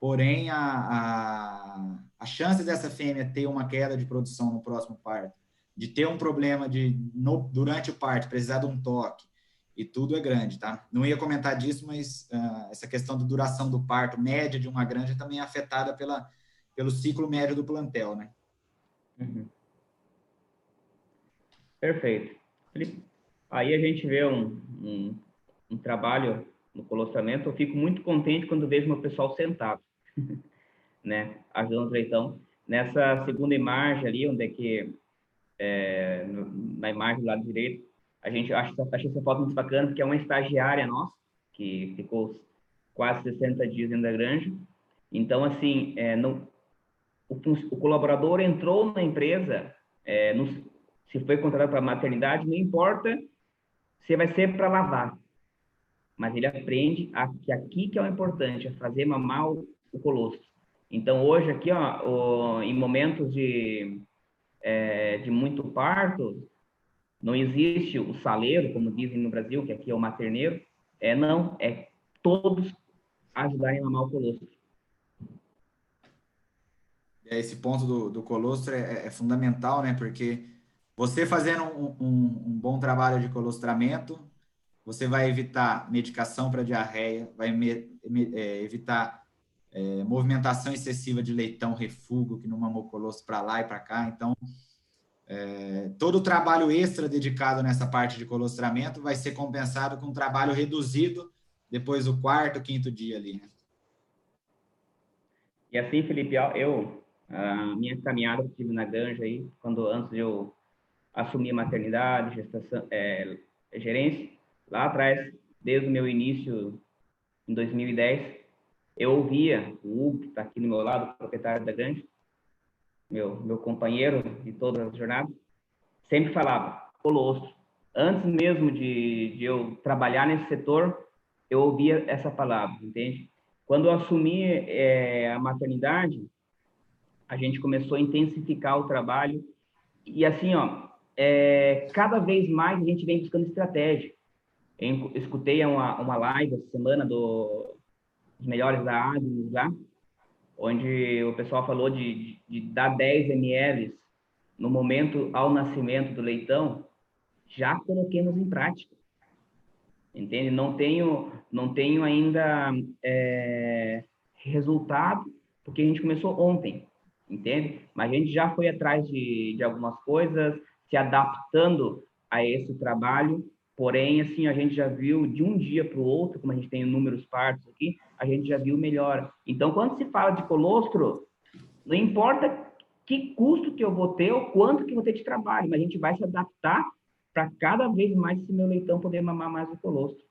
porém, a chance dessa fêmea ter uma queda de produção no próximo parto, de ter um problema durante o parto, precisar de um toque, e tudo é grande, tá? Não ia comentar disso, mas essa questão da duração do parto média de uma granja também é afetada pelo ciclo médio do plantel, né? Uhum. Perfeito. Felipe, aí a gente vê um trabalho no colostramento. Eu fico muito contente quando vejo meu pessoal sentado, né, ajudando o leitão. Nessa segunda imagem ali, onde é que, na imagem do lado direito, a gente achei essa foto muito bacana, porque é uma estagiária nossa, que ficou quase 60 dias dentro da granja. Então, assim, o colaborador entrou na empresa, se foi contratado para maternidade, não importa se vai ser para lavar, mas ele aprende que aqui que é o importante, é fazer mamar o colostro. Então, hoje aqui, ó, em momentos de muito parto, não existe o saleiro, como dizem no Brasil, que aqui é o materneiro, não, é todos ajudarem a mamar o colostro. Esse ponto do colostro é fundamental, né? Porque você fazendo um bom trabalho de colostramento, você vai evitar medicação para diarreia, vai evitar movimentação excessiva de leitão, refúgio, que não mamou colostro para lá e para cá. Então, todo o trabalho extra dedicado nessa parte de colostramento vai ser compensado com um trabalho reduzido depois do quarto, quinto dia ali, né? E assim, Felipe, a minha caminhada que tive na granja aí, antes de eu assumir a maternidade, gestação, gerência, lá atrás, desde o meu início, em 2010, eu ouvia o Hugo, que está aqui do meu lado, o proprietário da granja, meu companheiro de todas as jornadas, sempre falava, colostro. Antes mesmo de eu trabalhar nesse setor, eu ouvia essa palavra, entende? Quando eu assumi a maternidade, a gente começou a intensificar o trabalho e assim, ó, cada vez mais a gente vem buscando estratégia. Eu escutei uma live essa semana dos melhores da Agnes lá, onde o pessoal falou de dar 10 ml no momento ao nascimento do leitão. Já coloquemos em prática, entende? Não tenho ainda resultado, porque a gente começou ontem, entende? Mas a gente já foi atrás de algumas coisas, se adaptando a esse trabalho, porém, assim, a gente já viu de um dia para o outro, como a gente tem números partos aqui, a gente já viu melhora. Então, quando se fala de colostro, não importa que custo que eu vou ter ou quanto que eu vou ter de trabalho, mas a gente vai se adaptar para cada vez mais esse meu leitão poder mamar mais o colostro.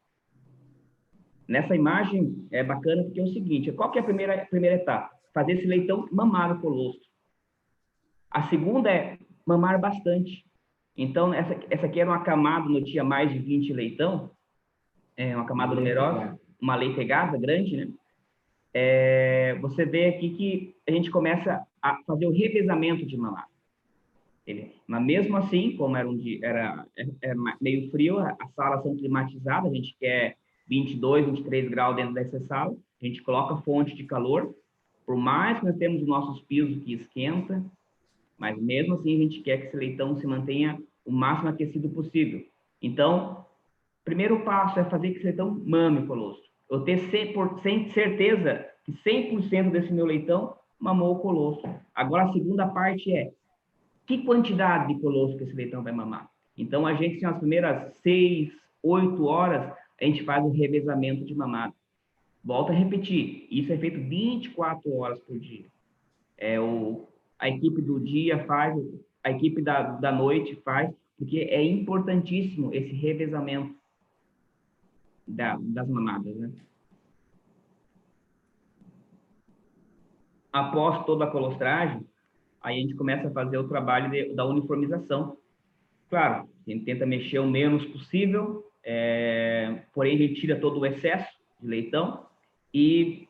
Nessa imagem é bacana porque é o seguinte, qual que é a primeira etapa? Fazer esse leitão mamar o colostro. A segunda é mamar bastante. Então, essa aqui era uma camada, não tinha mais de 20 leitão, uma camada numerosa, uma leitegada grande, né? Você vê aqui que a gente começa a fazer o revezamento de mamar. Mas mesmo assim, como era meio frio, as salas são climatizadas, a gente quer 22, 23 graus dentro dessa sala, a gente coloca fonte de calor, por mais que nós temos os nossos pisos que esquenta, mas mesmo assim a gente quer que esse leitão se mantenha o máximo aquecido possível. Então, primeiro passo é fazer que esse leitão mame o colostro. Eu ter certeza que 100% desse meu leitão mamou o colostro. Agora, a segunda parte é que quantidade de colostro que esse leitão vai mamar. Então, a gente, nas primeiras 6, 8 horas, a gente faz o revezamento de mamada. Volto a repetir, isso é feito 24 horas por dia. A equipe do dia faz, a equipe da noite faz, porque é importantíssimo esse revezamento das mamadas, né? Após toda a colostragem, aí a gente começa a fazer o trabalho da uniformização. Claro, a gente tenta mexer o menos possível, porém a gente tira todo o excesso de leitão e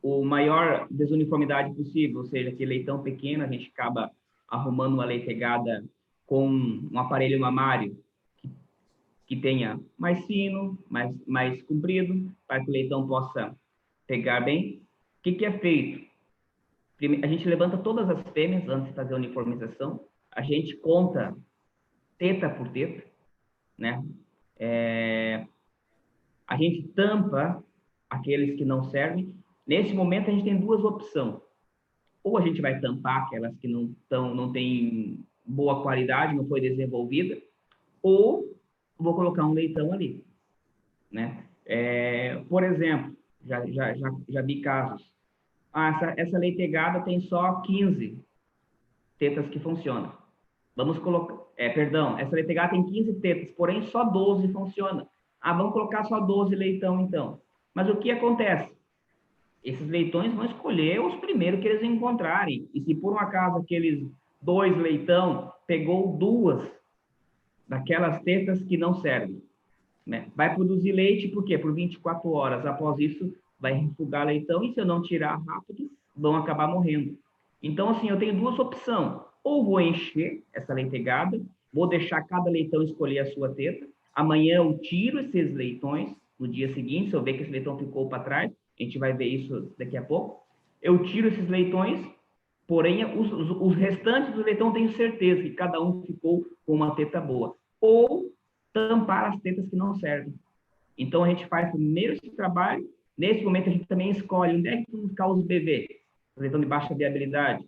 o maior desuniformidade possível, ou seja, aquele leitão pequeno, a gente acaba arrumando uma leitegada com um aparelho mamário que tenha mais fino, mais comprido, para que o leitão possa pegar bem. O que é feito? A gente levanta todas as fêmeas antes de fazer a uniformização, a gente conta teta por teta, né? A gente tampa aqueles que não servem. Nesse momento, a gente tem duas opções. Ou a gente vai tampar aquelas que não têm boa qualidade, não foi desenvolvida, ou vou colocar um leitão ali, né? Por exemplo, já vi casos. Essa leitegada tem só 15 tetas que funcionam. Vamos colocar, essa leitegada tem 15 tetas, porém só 12 funciona. Vamos colocar só 12 leitão, então. Mas o que acontece? Esses leitões vão escolher os primeiros que eles encontrarem. E se por um acaso aqueles 2 leitão pegou 2 daquelas tetas que não servem, né? Vai produzir leite por quê? Por 24 horas. Após isso, vai refugar leitão e se eu não tirar rápido, vão acabar morrendo. Então, assim, eu tenho duas opções. Ou vou encher essa leitegada, vou deixar cada leitão escolher a sua teta. Amanhã eu tiro esses leitões, no dia seguinte, se eu ver que esse leitão ficou para trás, a gente vai ver isso daqui a pouco. Eu tiro esses leitões, porém, os restantes do leitão tenho certeza que cada um ficou com uma teta boa. Ou tampar as tetas que não servem. Então, a gente faz primeiro esse trabalho. Nesse momento, a gente também escolhe onde é que vão ficar os BV, os leitão de baixa viabilidade.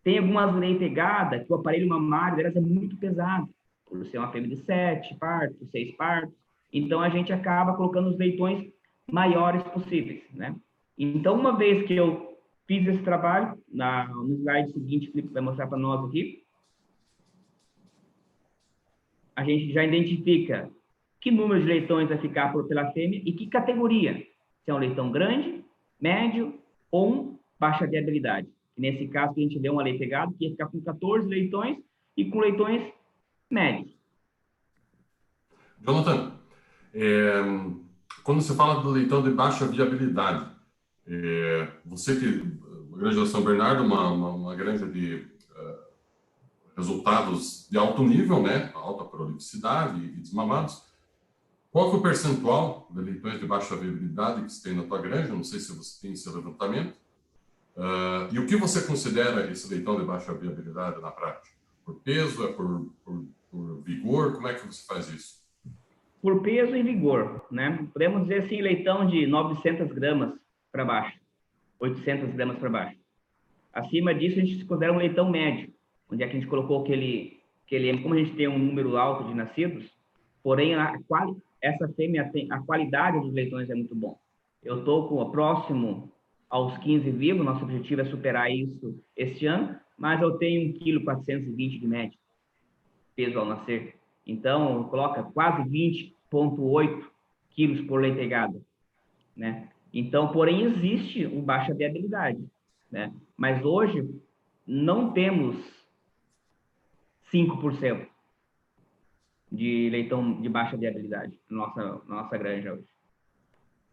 Tem algumas leitegadas que o aparelho mamário delas é muito pesado, por ser uma fêmea de 7 partos, 6 partos. Então, a gente acaba colocando os leitões maiores possíveis, né? Então, uma vez que eu fiz esse trabalho, no slide seguinte, o Felipe vai mostrar para nós aqui, a gente já identifica que número de leitões vai ficar pela fêmea e que categoria. Se é um leitão grande, médio ou baixa viabilidade. Nesse caso, a gente deu uma leitegada que ia ficar com 14 leitões e com leitões médios. Jonathan, quando você fala do leitão de baixa viabilidade, você que a Granja de São Bernardo, uma granja de resultados de alto nível, né, alta prolificidade e desmamados, qual que é o percentual de leitões de baixa viabilidade que você tem na tua granja? Não sei se você tem esse levantamento. E o que você considera esse leitão de baixa viabilidade na prática? Por peso? É por vigor? Como é que você faz isso? Por peso e vigor, né? Podemos dizer assim, leitão de 900 gramas para baixo, 800 gramas para baixo. Acima disso, a gente se considera um leitão médio, onde é que a gente colocou aquele como a gente tem um número alto de nascidos, porém, essa fêmea a qualidade dos leitões é muito bom. Eu estou próximo aos 15 vivos, nosso objetivo é superar isso este ano, mas eu tenho 1,420 kg de média, peso ao nascer. Então, coloca quase 20,8 quilos por leitegada, né? Então, porém, existe uma baixa viabilidade, né? Mas hoje, não temos 5% de leitão de baixa viabilidade na nossa granja hoje.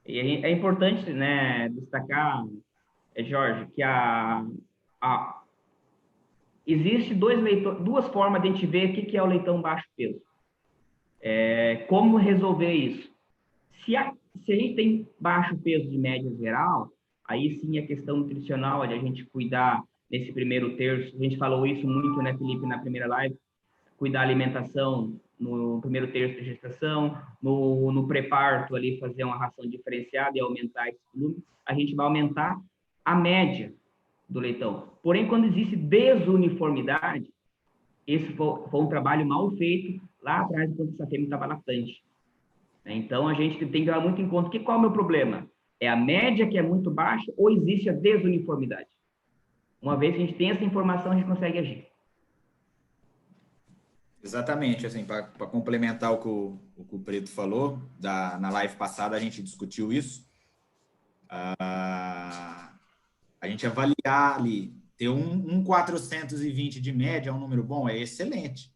E é importante, né, destacar, Jorge, que existe duas formas de a gente ver o que é o leitão baixo peso. Como resolver isso? Se a gente tem baixo peso de média geral, aí sim a questão nutricional de a gente cuidar nesse primeiro terço, a gente falou isso muito, né, Felipe, na primeira live, cuidar da alimentação no primeiro terço de gestação, no pré-parto ali fazer uma ração diferenciada e aumentar esse volume, a gente vai aumentar a média do leitão. Porém, quando existe desuniformidade, esse foi um trabalho mal feito lá atrás, enquanto essa fêmea estava lactante. Então, a gente tem que dar muito em conta que qual é o meu problema? É a média que é muito baixa ou existe a desuniformidade? Uma vez que a gente tem essa informação, a gente consegue agir. Exatamente, assim, para complementar o que o Preto falou, na live passada a gente discutiu isso. A gente avaliar ali, ter um 420 de média é um número bom, é excelente.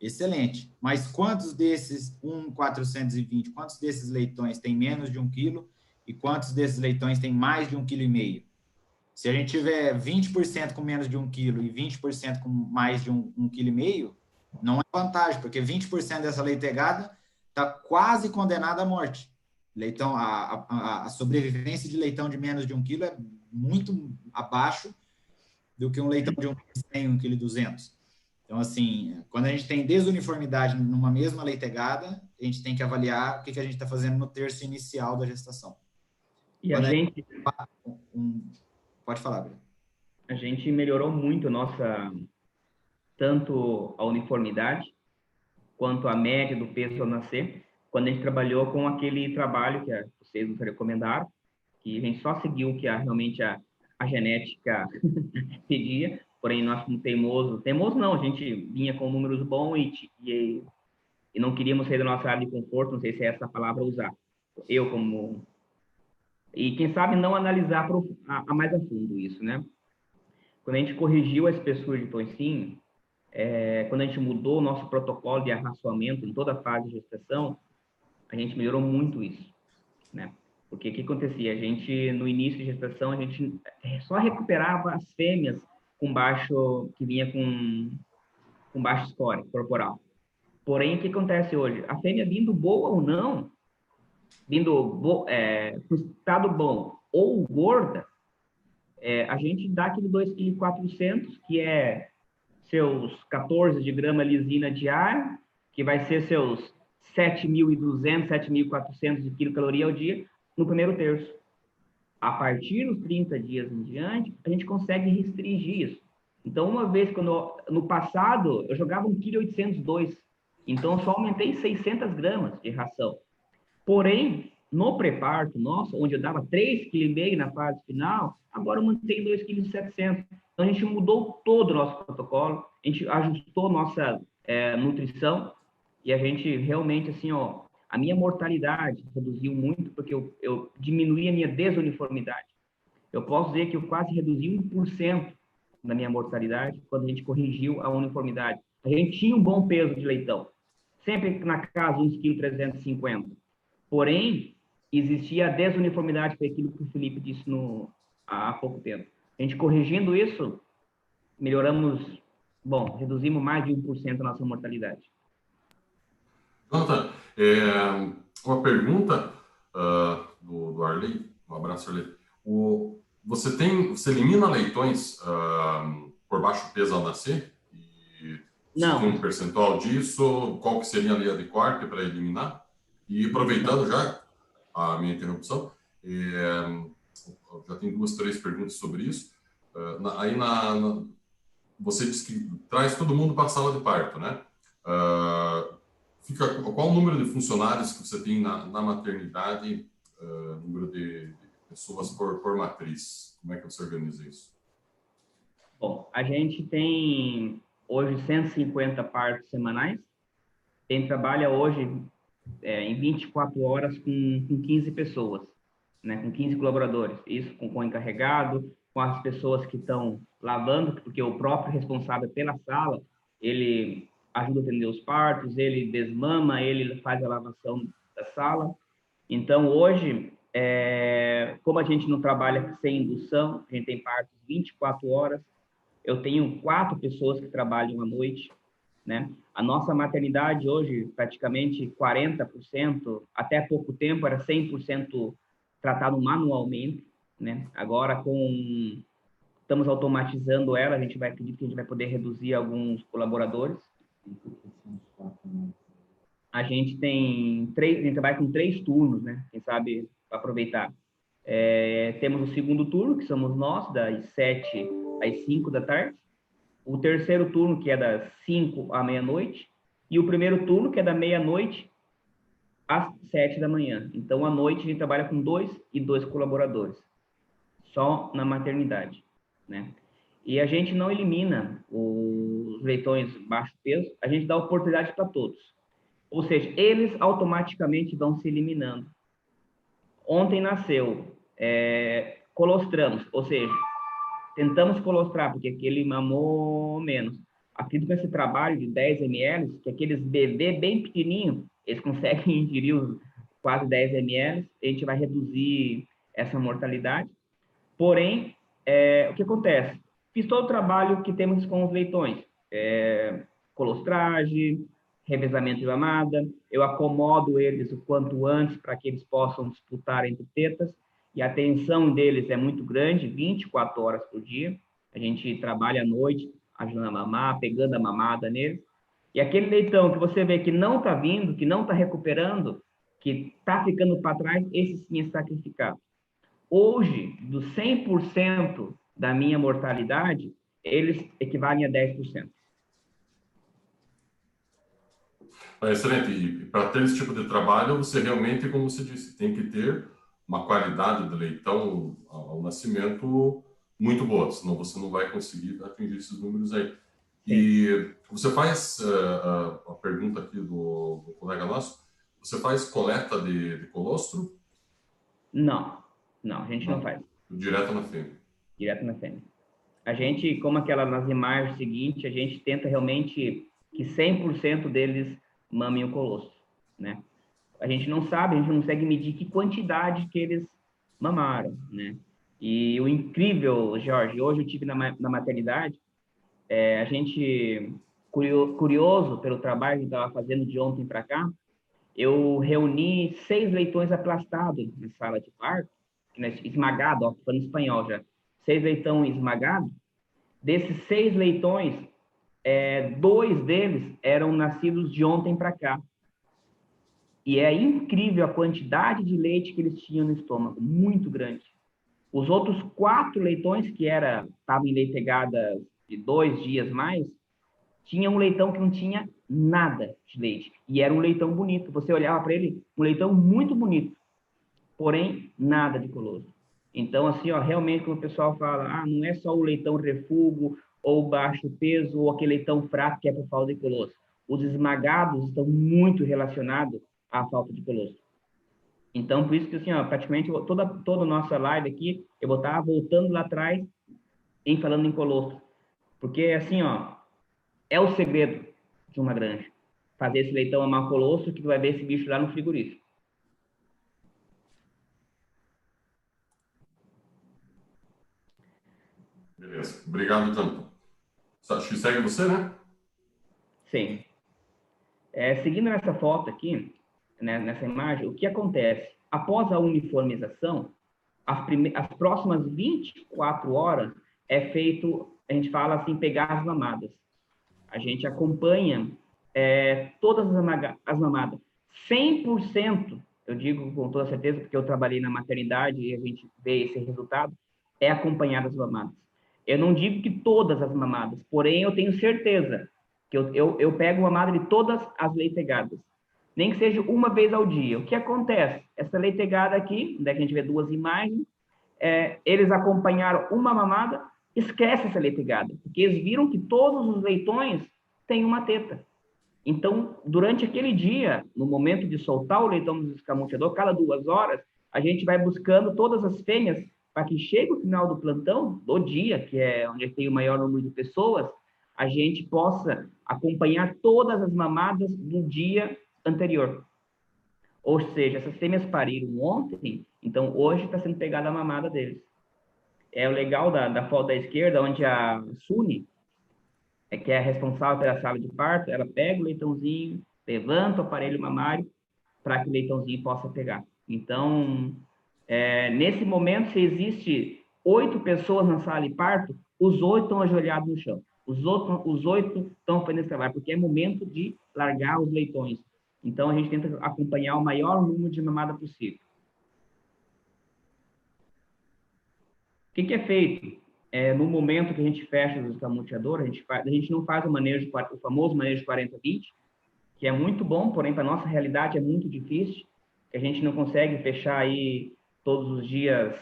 Excelente. Mas quantos desses 1,420, quantos desses leitões têm menos de 1 quilo e quantos desses leitões têm mais de 1,5 kg? Se a gente tiver 20% com menos de 1 quilo e 20% com mais de 1,5 kg, não é vantagem, porque 20% dessa leitegada está quase condenada à morte. Leitão, a sobrevivência de leitão de menos de 1 quilo é muito abaixo do que um leitão de 1,1 kg, 1,2 kg. Então, assim, quando a gente tem desuniformidade numa mesma leitegada, a gente tem que avaliar o que a gente está fazendo no terço inicial da gestação. E a gente... Pode falar, Bruno. A gente melhorou muito tanto a uniformidade, quanto a média do peso ao nascer, quando a gente trabalhou com aquele trabalho que vocês nos recomendaram, que a gente só seguiu o que realmente a genética pedia, porém nós como teimoso não, a gente vinha com números bons e não queríamos sair da nossa área de conforto, não sei se é essa a palavra a usar. E quem sabe não analisar mais a fundo isso, né? Quando a gente corrigiu a espessura de toicinho, quando a gente mudou o nosso protocolo de arraçoamento em toda a fase de gestação, a gente melhorou muito isso, né? Porque o que acontecia? A gente, no início de gestação, a gente só recuperava as fêmeas que vinha com baixo score corporal. Porém, o que acontece hoje? A fêmea vindo boa ou não, com estado bom ou gorda, a gente dá aquele 2,4 kg, que é seus 14 de grama lisina diária, que vai ser seus 7.200, 7.400 de quilocaloria ao dia, no primeiro terço. A partir dos 30 dias em diante, a gente consegue restringir isso. Então, uma vez, no passado, eu jogava 1,802 kg, então eu só aumentei 600 gramas de ração. Porém, no pré-parto nosso, onde eu dava 3,5 kg na fase final, agora eu mantenho 2,7 kg. Então, a gente mudou todo o nosso protocolo, a gente ajustou nossa nutrição e a gente realmente, assim, a minha mortalidade reduziu muito porque eu diminuí a minha desuniformidade. Eu posso dizer que eu quase reduzi 1% da minha mortalidade quando a gente corrigiu a uniformidade. A gente tinha um bom peso de leitão, sempre na casa 1,350 kg. Porém, existia a desuniformidade, foi aquilo que o Felipe disse há pouco tempo. A gente corrigindo isso, reduzimos mais de 1% da nossa mortalidade. Jonathan, uma pergunta do Arley, um abraço, Arley. Você elimina leitões por baixo peso ao nascer? E não. Você tem um percentual disso? Qual que seria a linha de corte para eliminar? E aproveitando já a minha interrupção, já tem 2, 3 perguntas sobre isso. Você diz que traz todo mundo para a sala de parto, né? Qual o número de funcionários que você tem na maternidade, número de pessoas por matriz? Como é que você organiza isso? Bom, a gente tem hoje 150 partos semanais. Quem trabalha hoje em 24 horas com 15 pessoas, né, com 15 colaboradores. Isso com o encarregado, com as pessoas que estão lavando, porque o próprio responsável pela sala, ele ajuda a atender os partos, ele desmama, ele faz a lavação da sala. Então, hoje, como a gente não trabalha sem indução, a gente tem partos 24 horas, eu tenho 4 pessoas que trabalham à noite, né? A nossa maternidade hoje, praticamente 40%, até pouco tempo era 100% tratado manualmente, né? Agora, estamos automatizando ela, acredito que a gente vai poder reduzir alguns colaboradores. A gente trabalha com 3 turnos, né? Quem sabe aproveitar. Temos o segundo turno, que somos nós, das 7 às 5 da tarde. O terceiro turno, que é das 5 à meia-noite. E o primeiro turno, que é da meia-noite às 7 da manhã. Então, à noite, a gente trabalha com 2 e 2 colaboradores. Só na maternidade, né? E a gente não elimina os leitões baixo peso, a gente dá oportunidade para todos. Ou seja, eles automaticamente vão se eliminando. Ontem nasceu, colostramos, ou seja, tentamos colostrar, porque aquele mamou menos. Acredito que esse trabalho de 10 ml, que aqueles bebês bem pequenininhos, eles conseguem ingerir quase 10 ml, a gente vai reduzir essa mortalidade. Porém, o que acontece? Fiz todo o trabalho que temos com os leitões. Colostragem, revezamento de mamada, eu acomodo eles o quanto antes para que eles possam disputar entre tetas, e a atenção deles é muito grande, 24 horas por dia. A gente trabalha à noite, ajudando a mamar, pegando a mamada neles. E aquele leitão que você vê que não está vindo, que não está recuperando, que está ficando para trás, esse sim é sacrificado. Hoje, dos 100% da minha mortalidade, eles equivalem a 10%. Excelente. E para ter esse tipo de trabalho, você realmente, como você disse, tem que ter uma qualidade de leitão ao nascimento muito boa, senão você não vai conseguir atingir esses números aí. E você faz, a pergunta aqui do colega nosso, você faz coleta de colostro? Não, a gente não faz. Direto na fêmea. Direto na fêmea. A gente, como nas imagens seguintes, a gente tenta realmente que 100% deles mamem o colostro, né? A gente não sabe, a gente não consegue medir que quantidade que eles mamaram, né? E o incrível, Jorge, hoje eu tive na maternidade, a gente, curioso pelo trabalho que estava fazendo de ontem para cá, eu reuni 6 leitões aplastados na sala de parto, esmagado, ó, falando espanhol já, 6 leitões esmagados. Desses 6 leitões, 2 deles eram nascidos de ontem para cá. E é incrível a quantidade de leite que eles tinham no estômago, muito grande. Os outros 4 leitões, que estavam em leitegada de 2 dias mais, tinha um leitão que não tinha nada de leite. E era um leitão bonito. Você olhava para ele, um leitão muito bonito. Porém, nada de colostro. Então, assim, ó, realmente, quando o pessoal fala, não é só o leitão refúgio, ou baixo peso, ou aquele leitão fraco que é por falta de colostro. Os esmagados estão muito relacionados à falta de colostro. Então, por isso que, assim, ó, praticamente toda a nossa live aqui, eu vou estar voltando lá atrás em falando em colostro. Porque, assim, ó, é o segredo de uma granja. Fazer esse leitão amar colostro, que tu vai ver esse bicho lá no frigorífico. Beleza. Obrigado, Tanto. Acho que segue você, né? Sim. Seguindo nessa foto aqui, né, nessa imagem, o que acontece? Após a uniformização, as próximas 24 horas é feito, a gente fala assim, pegar as mamadas. A gente acompanha todas as mamadas. 100%, eu digo com toda certeza, porque eu trabalhei na maternidade e a gente vê esse resultado, é acompanhar as mamadas. Eu não digo que todas as mamadas, porém eu tenho certeza que eu pego mamada de todas as leitegadas, nem que seja uma vez ao dia. O que acontece? Essa leitegada aqui, onde é que a gente vê 2 imagens, eles acompanharam uma mamada, esquece essa leitegada, porque eles viram que todos os leitões têm uma teta. Então, durante aquele dia, no momento de soltar o leitão do escamoteador, cada 2 horas, a gente vai buscando todas as fêmeas para que chegue o final do plantão, do dia, que é onde tem o maior número de pessoas, a gente possa acompanhar todas as mamadas do dia anterior. Ou seja, essas fêmeas pariram ontem, então hoje está sendo pegada a mamada deles. É o legal da foto da esquerda, onde a Suni, que é a responsável pela sala de parto, ela pega o leitãozinho, levanta o aparelho mamário para que o leitãozinho possa pegar. Então, nesse momento, se existe 8 pessoas na sala de parto, os 8 estão ajoelhados no chão. Os 8 estão fazendo esse trabalho, porque é momento de largar os leitões. Então, a gente tenta acompanhar o maior número de mamada possível. O que é feito? No momento que a gente fecha os escamoteadores, a gente não faz o famoso manejo 40-20, que é muito bom, porém, para a nossa realidade é muito difícil, que a gente não consegue fechar aí todos os dias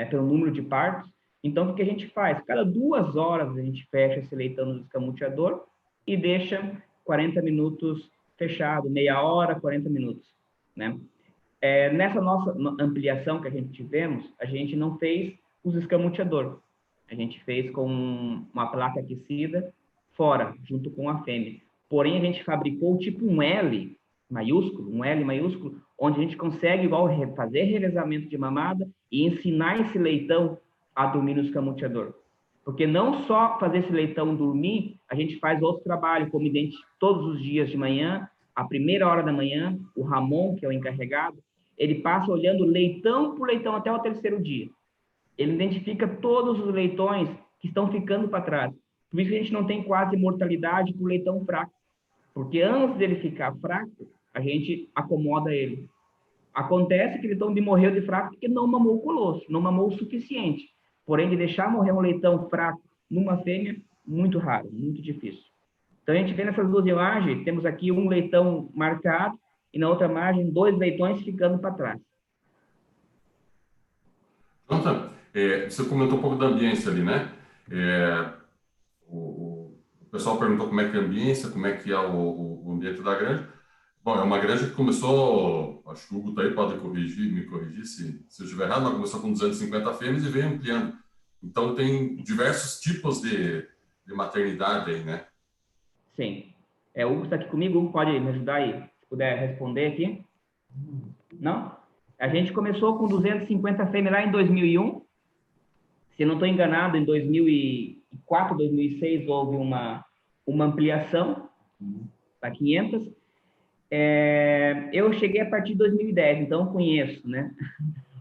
pelo número de partos. Então, o que a gente faz? Cada 2 horas a gente fecha esse leitão no escamoteador e deixa 40 minutos fechado, meia hora, 40 minutos, né? Nessa nossa ampliação que a gente tivemos, a gente não fez os escamoteador. A gente fez com uma placa aquecida fora, junto com a fêmea. Porém, a gente fabricou tipo um L maiúsculo, onde a gente consegue igual fazer revezamento de mamada e ensinar esse leitão a dormir no escamoteador. Porque não só fazer esse leitão dormir, a gente faz outro trabalho, como todos os dias de manhã, a primeira hora da manhã, o Ramon, que é o encarregado, ele passa olhando leitão por leitão até o 3º dia. Ele identifica todos os leitões que estão ficando para trás. Por isso que a gente não tem quase mortalidade por leitão fraco. Porque antes dele ficar fraco, a gente acomoda ele. Acontece que o leitão morreu de fraco porque não mamou o colosso, não mamou o suficiente. Porém, de deixar morrer um leitão fraco numa fêmea, muito raro, muito difícil. Então, a gente vê nessas 2 imagens, temos aqui um leitão marcado e na outra imagem 2 leitões ficando para trás. Jonathan, você comentou um pouco da ambiência ali, né? O pessoal perguntou como é que é a ambiência, como é que é o ambiente da granja. Bom, é uma granja que começou, acho que o Hugo tá aí, pode me corrigir se eu estiver errado, mas começou com 250 fêmeas e veio ampliando. Então, tem diversos tipos de maternidade aí, né? Sim. O Hugo está aqui comigo, o Hugo pode me ajudar aí, se puder responder aqui. Não? A gente começou com 250 fêmeas lá em 2001. Se não estou enganado, em 2004, 2006, houve uma ampliação para 500. Eu cheguei a partir de 2010, então conheço, né?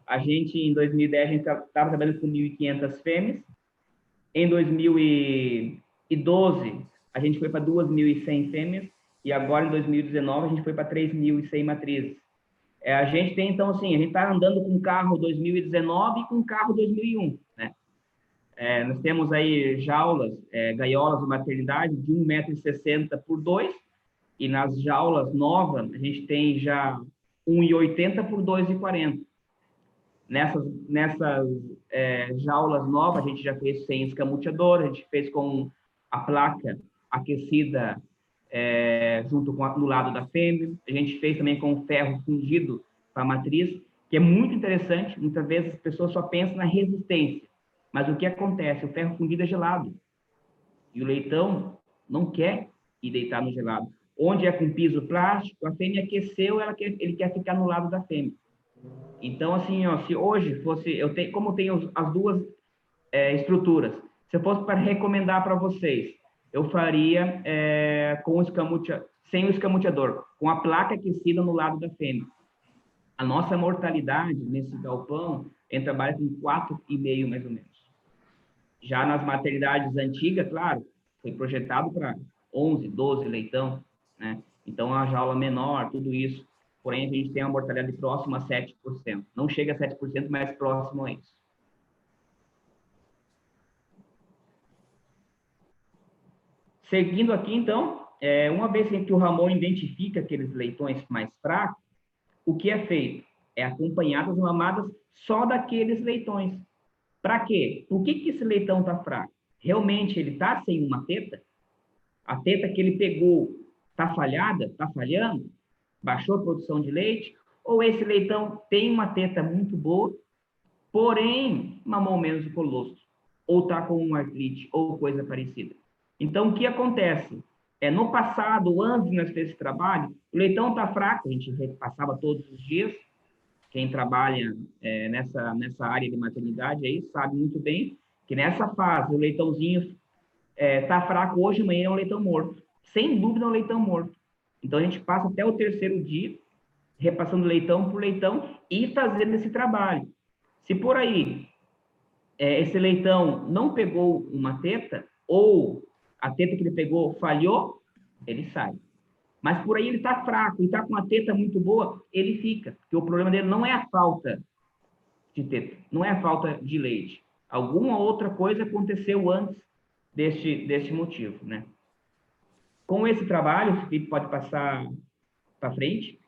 A gente, em 2010, a gente estava trabalhando com 1.500 fêmeas. Em 2012, a gente foi para 2.100 fêmeas. E agora, em 2019, a gente foi para 3.100 matrizes. A gente tem, então, assim, a gente está andando com carro 2019 e com carro 2001, né? Nós temos aí jaulas, gaiolas de maternidade de 1,60 m por 2, e nas jaulas novas, a gente tem já 1,80 por 2,40. Nessas jaulas novas, a gente já fez sem escamoteador, a gente fez com a placa aquecida junto no lado da fêmea, a gente fez também com ferro fundido para a matriz, que é muito interessante. Muitas vezes as pessoas só pensam na resistência, mas o que acontece? O ferro fundido é gelado, e o leitão não quer ir deitar no gelado. Onde é com piso plástico, a fêmea aqueceu, ele quer ficar no lado da fêmea. Então, assim, ó, se hoje fosse, como eu tenho as 2 estruturas, se eu fosse para recomendar para vocês, eu faria sem o escamoteador, com a placa aquecida no lado da fêmea. A nossa mortalidade nesse galpão, a gente trabalha com 4,5 mais ou menos. Já nas maternidades antigas, claro, foi projetado para 11, 12 leitão, né? Então, a jaula menor, tudo isso. Porém, a gente tem uma mortalidade próxima a 7%. Não chega a 7%, mas próximo a isso. Seguindo aqui, então, uma vez que o Ramon identifica aqueles leitões mais fracos, o que é feito? É acompanhado as mamadas só daqueles leitões. Para quê? Por que esse leitão está fraco? Realmente ele está sem uma teta? A teta que ele pegou está falhada? Está falhando? Baixou a produção de leite? Ou esse leitão tem uma teta muito boa, porém mamou menos o colostro? Ou está com uma artrite, ou coisa parecida. Então, o que acontece? No passado, antes de nós ter esse trabalho, o leitão está fraco, a gente repassava todos os dias. Quem trabalha nessa área de maternidade aí sabe muito bem que nessa fase o leitãozinho está fraco hoje, amanhã é um leitão morto. Sem dúvida é um leitão morto. Então a gente passa até o 3º dia, repassando leitão por leitão e fazendo esse trabalho. Se por aí esse leitão não pegou uma teta, ou a teta que ele pegou falhou, ele sai. Mas por aí ele está fraco e está com uma teta muito boa, ele fica. Porque o problema dele não é a falta de teta, não é a falta de leite. Alguma outra coisa aconteceu antes deste motivo, né? Com esse trabalho, o Felipe pode passar para frente.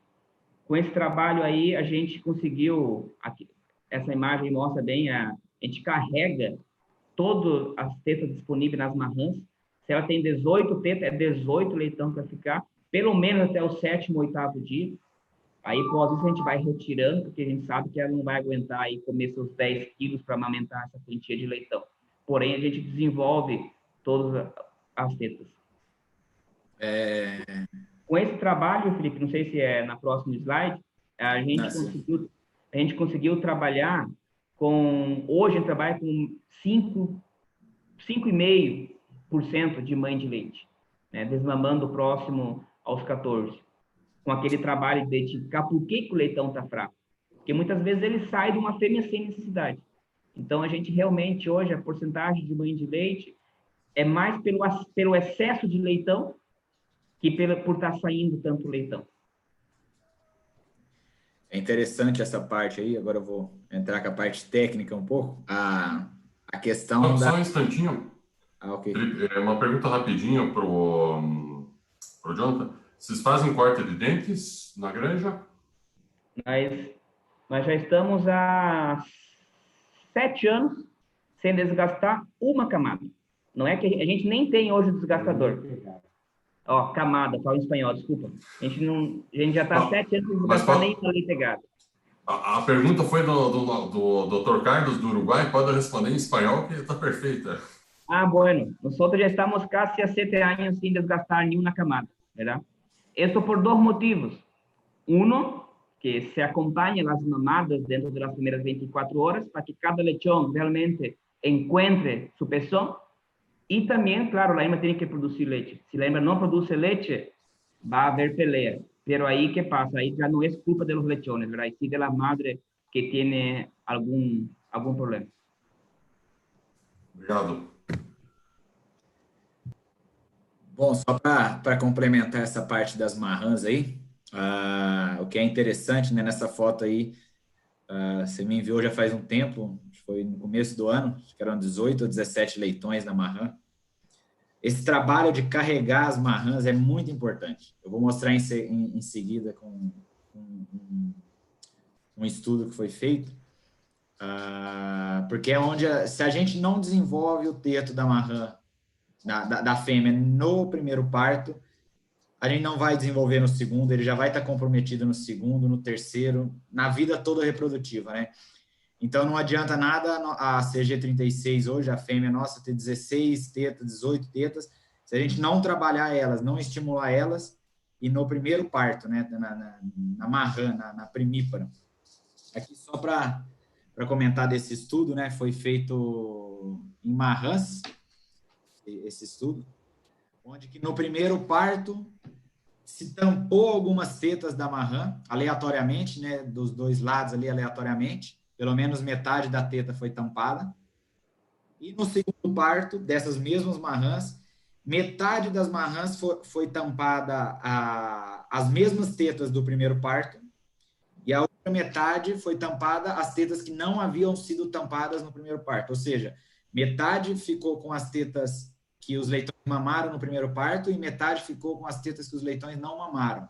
Com esse trabalho aí, a gente conseguiu, aqui, essa imagem mostra bem, a gente carrega todas as tetas disponíveis nas marrãs. Se ela tem 18 tetas, é 18 leitão para ficar, pelo menos até o 7º, 8º dia. Aí, após isso, a gente vai retirando, porque a gente sabe que ela não vai aguentar aí comer seus 10 quilos para amamentar essa quantia de leitão. Porém, a gente desenvolve todas as tetas. Com esse trabalho, Felipe, não sei se é na próxima slide, a gente conseguiu trabalhar com... Hoje, a gente trabalha com 5,5% de mãe de leite, né, desmamando próximo aos 14. Com aquele trabalho de identificar por que o leitão está fraco. Porque muitas vezes ele sai de uma fêmea sem necessidade. Então, a gente realmente, hoje, a porcentagem de mãe de leite é mais pelo excesso de leitão que por estar saindo tanto leitão. É interessante essa parte aí, agora eu vou entrar com a parte técnica um pouco. A questão Só um instantinho. Ok. Uma pergunta rapidinho pro Jonathan. Vocês fazem corte de dentes na granja? Nós já estamos há 7 anos sem desgastar uma camada. Não é que a gente nem tem hoje o desgastador. Ó, camada, fala em espanhol, desculpa. A gente já está há 7 anos sem desgastar nem uma leitegada. A pergunta foi do Dr. Carlos, do Uruguai. Pode responder em espanhol, que está perfeita. Bueno. Nosotros ya estamos casi a 7 años sin desgastar ni una camada, ¿verdad? Esto por 2 motivos. Uno, que se acompañan las mamadas dentro de las primeras 24 horas para que cada lechón realmente encuentre su pezón. Y también, claro, la hembra tiene que producir leche. Si la hembra no produce leche, va a haber pelea. Pero ahí, ¿qué pasa? Ahí ya no es culpa de los lechones, ¿verdad? Y sí de la madre que tiene algún problema. Obrigado. Bom, só para complementar essa parte das marrãs aí, o que é interessante, né, nessa foto aí, você me enviou já faz um tempo, foi no começo do ano, acho que eram 18 ou 17 leitões na marrã. Esse trabalho de carregar as marrãs é muito importante. Eu vou mostrar em seguida com um estudo que foi feito, porque é onde, se a gente não desenvolve o teto da marrã, da fêmea no primeiro parto, a gente não vai desenvolver no segundo, ele já vai estar comprometido no segundo, no terceiro, na vida toda reprodutiva, né? Então, não adianta nada a CG36 hoje, a fêmea nossa, ter 16 tetas, 18 tetas, se a gente não trabalhar elas, não estimular elas, e no primeiro parto, né, na marrã, na primípara. Aqui, só para comentar desse estudo, né, foi feito em marrãs, esse estudo, onde que no primeiro parto se tampou algumas tetas da marrã, aleatoriamente, né, dos 2 lados ali, aleatoriamente, pelo menos metade da teta foi tampada, e no segundo parto, dessas mesmas marrãs, metade das marrãs foi tampada as mesmas tetas do primeiro parto, e a outra metade foi tampada as tetas que não haviam sido tampadas no primeiro parto, ou seja, metade ficou com as tetas que os leitões mamaram no primeiro parto e metade ficou com as tetas que os leitões não mamaram.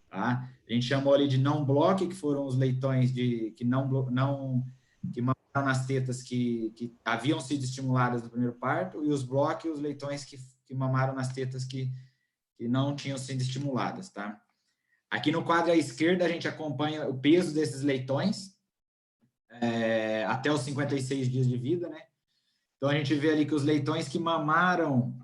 Tá? A gente chamou ali de não bloque, que foram os leitões que mamaram nas tetas que haviam sido estimuladas no primeiro parto, e os bloque, os leitões que mamaram nas tetas que não tinham sido estimuladas. Tá? Aqui no quadro à esquerda, a gente acompanha o peso desses leitões até os 56 dias de vida, né? Então, a gente vê ali que os leitões que mamaram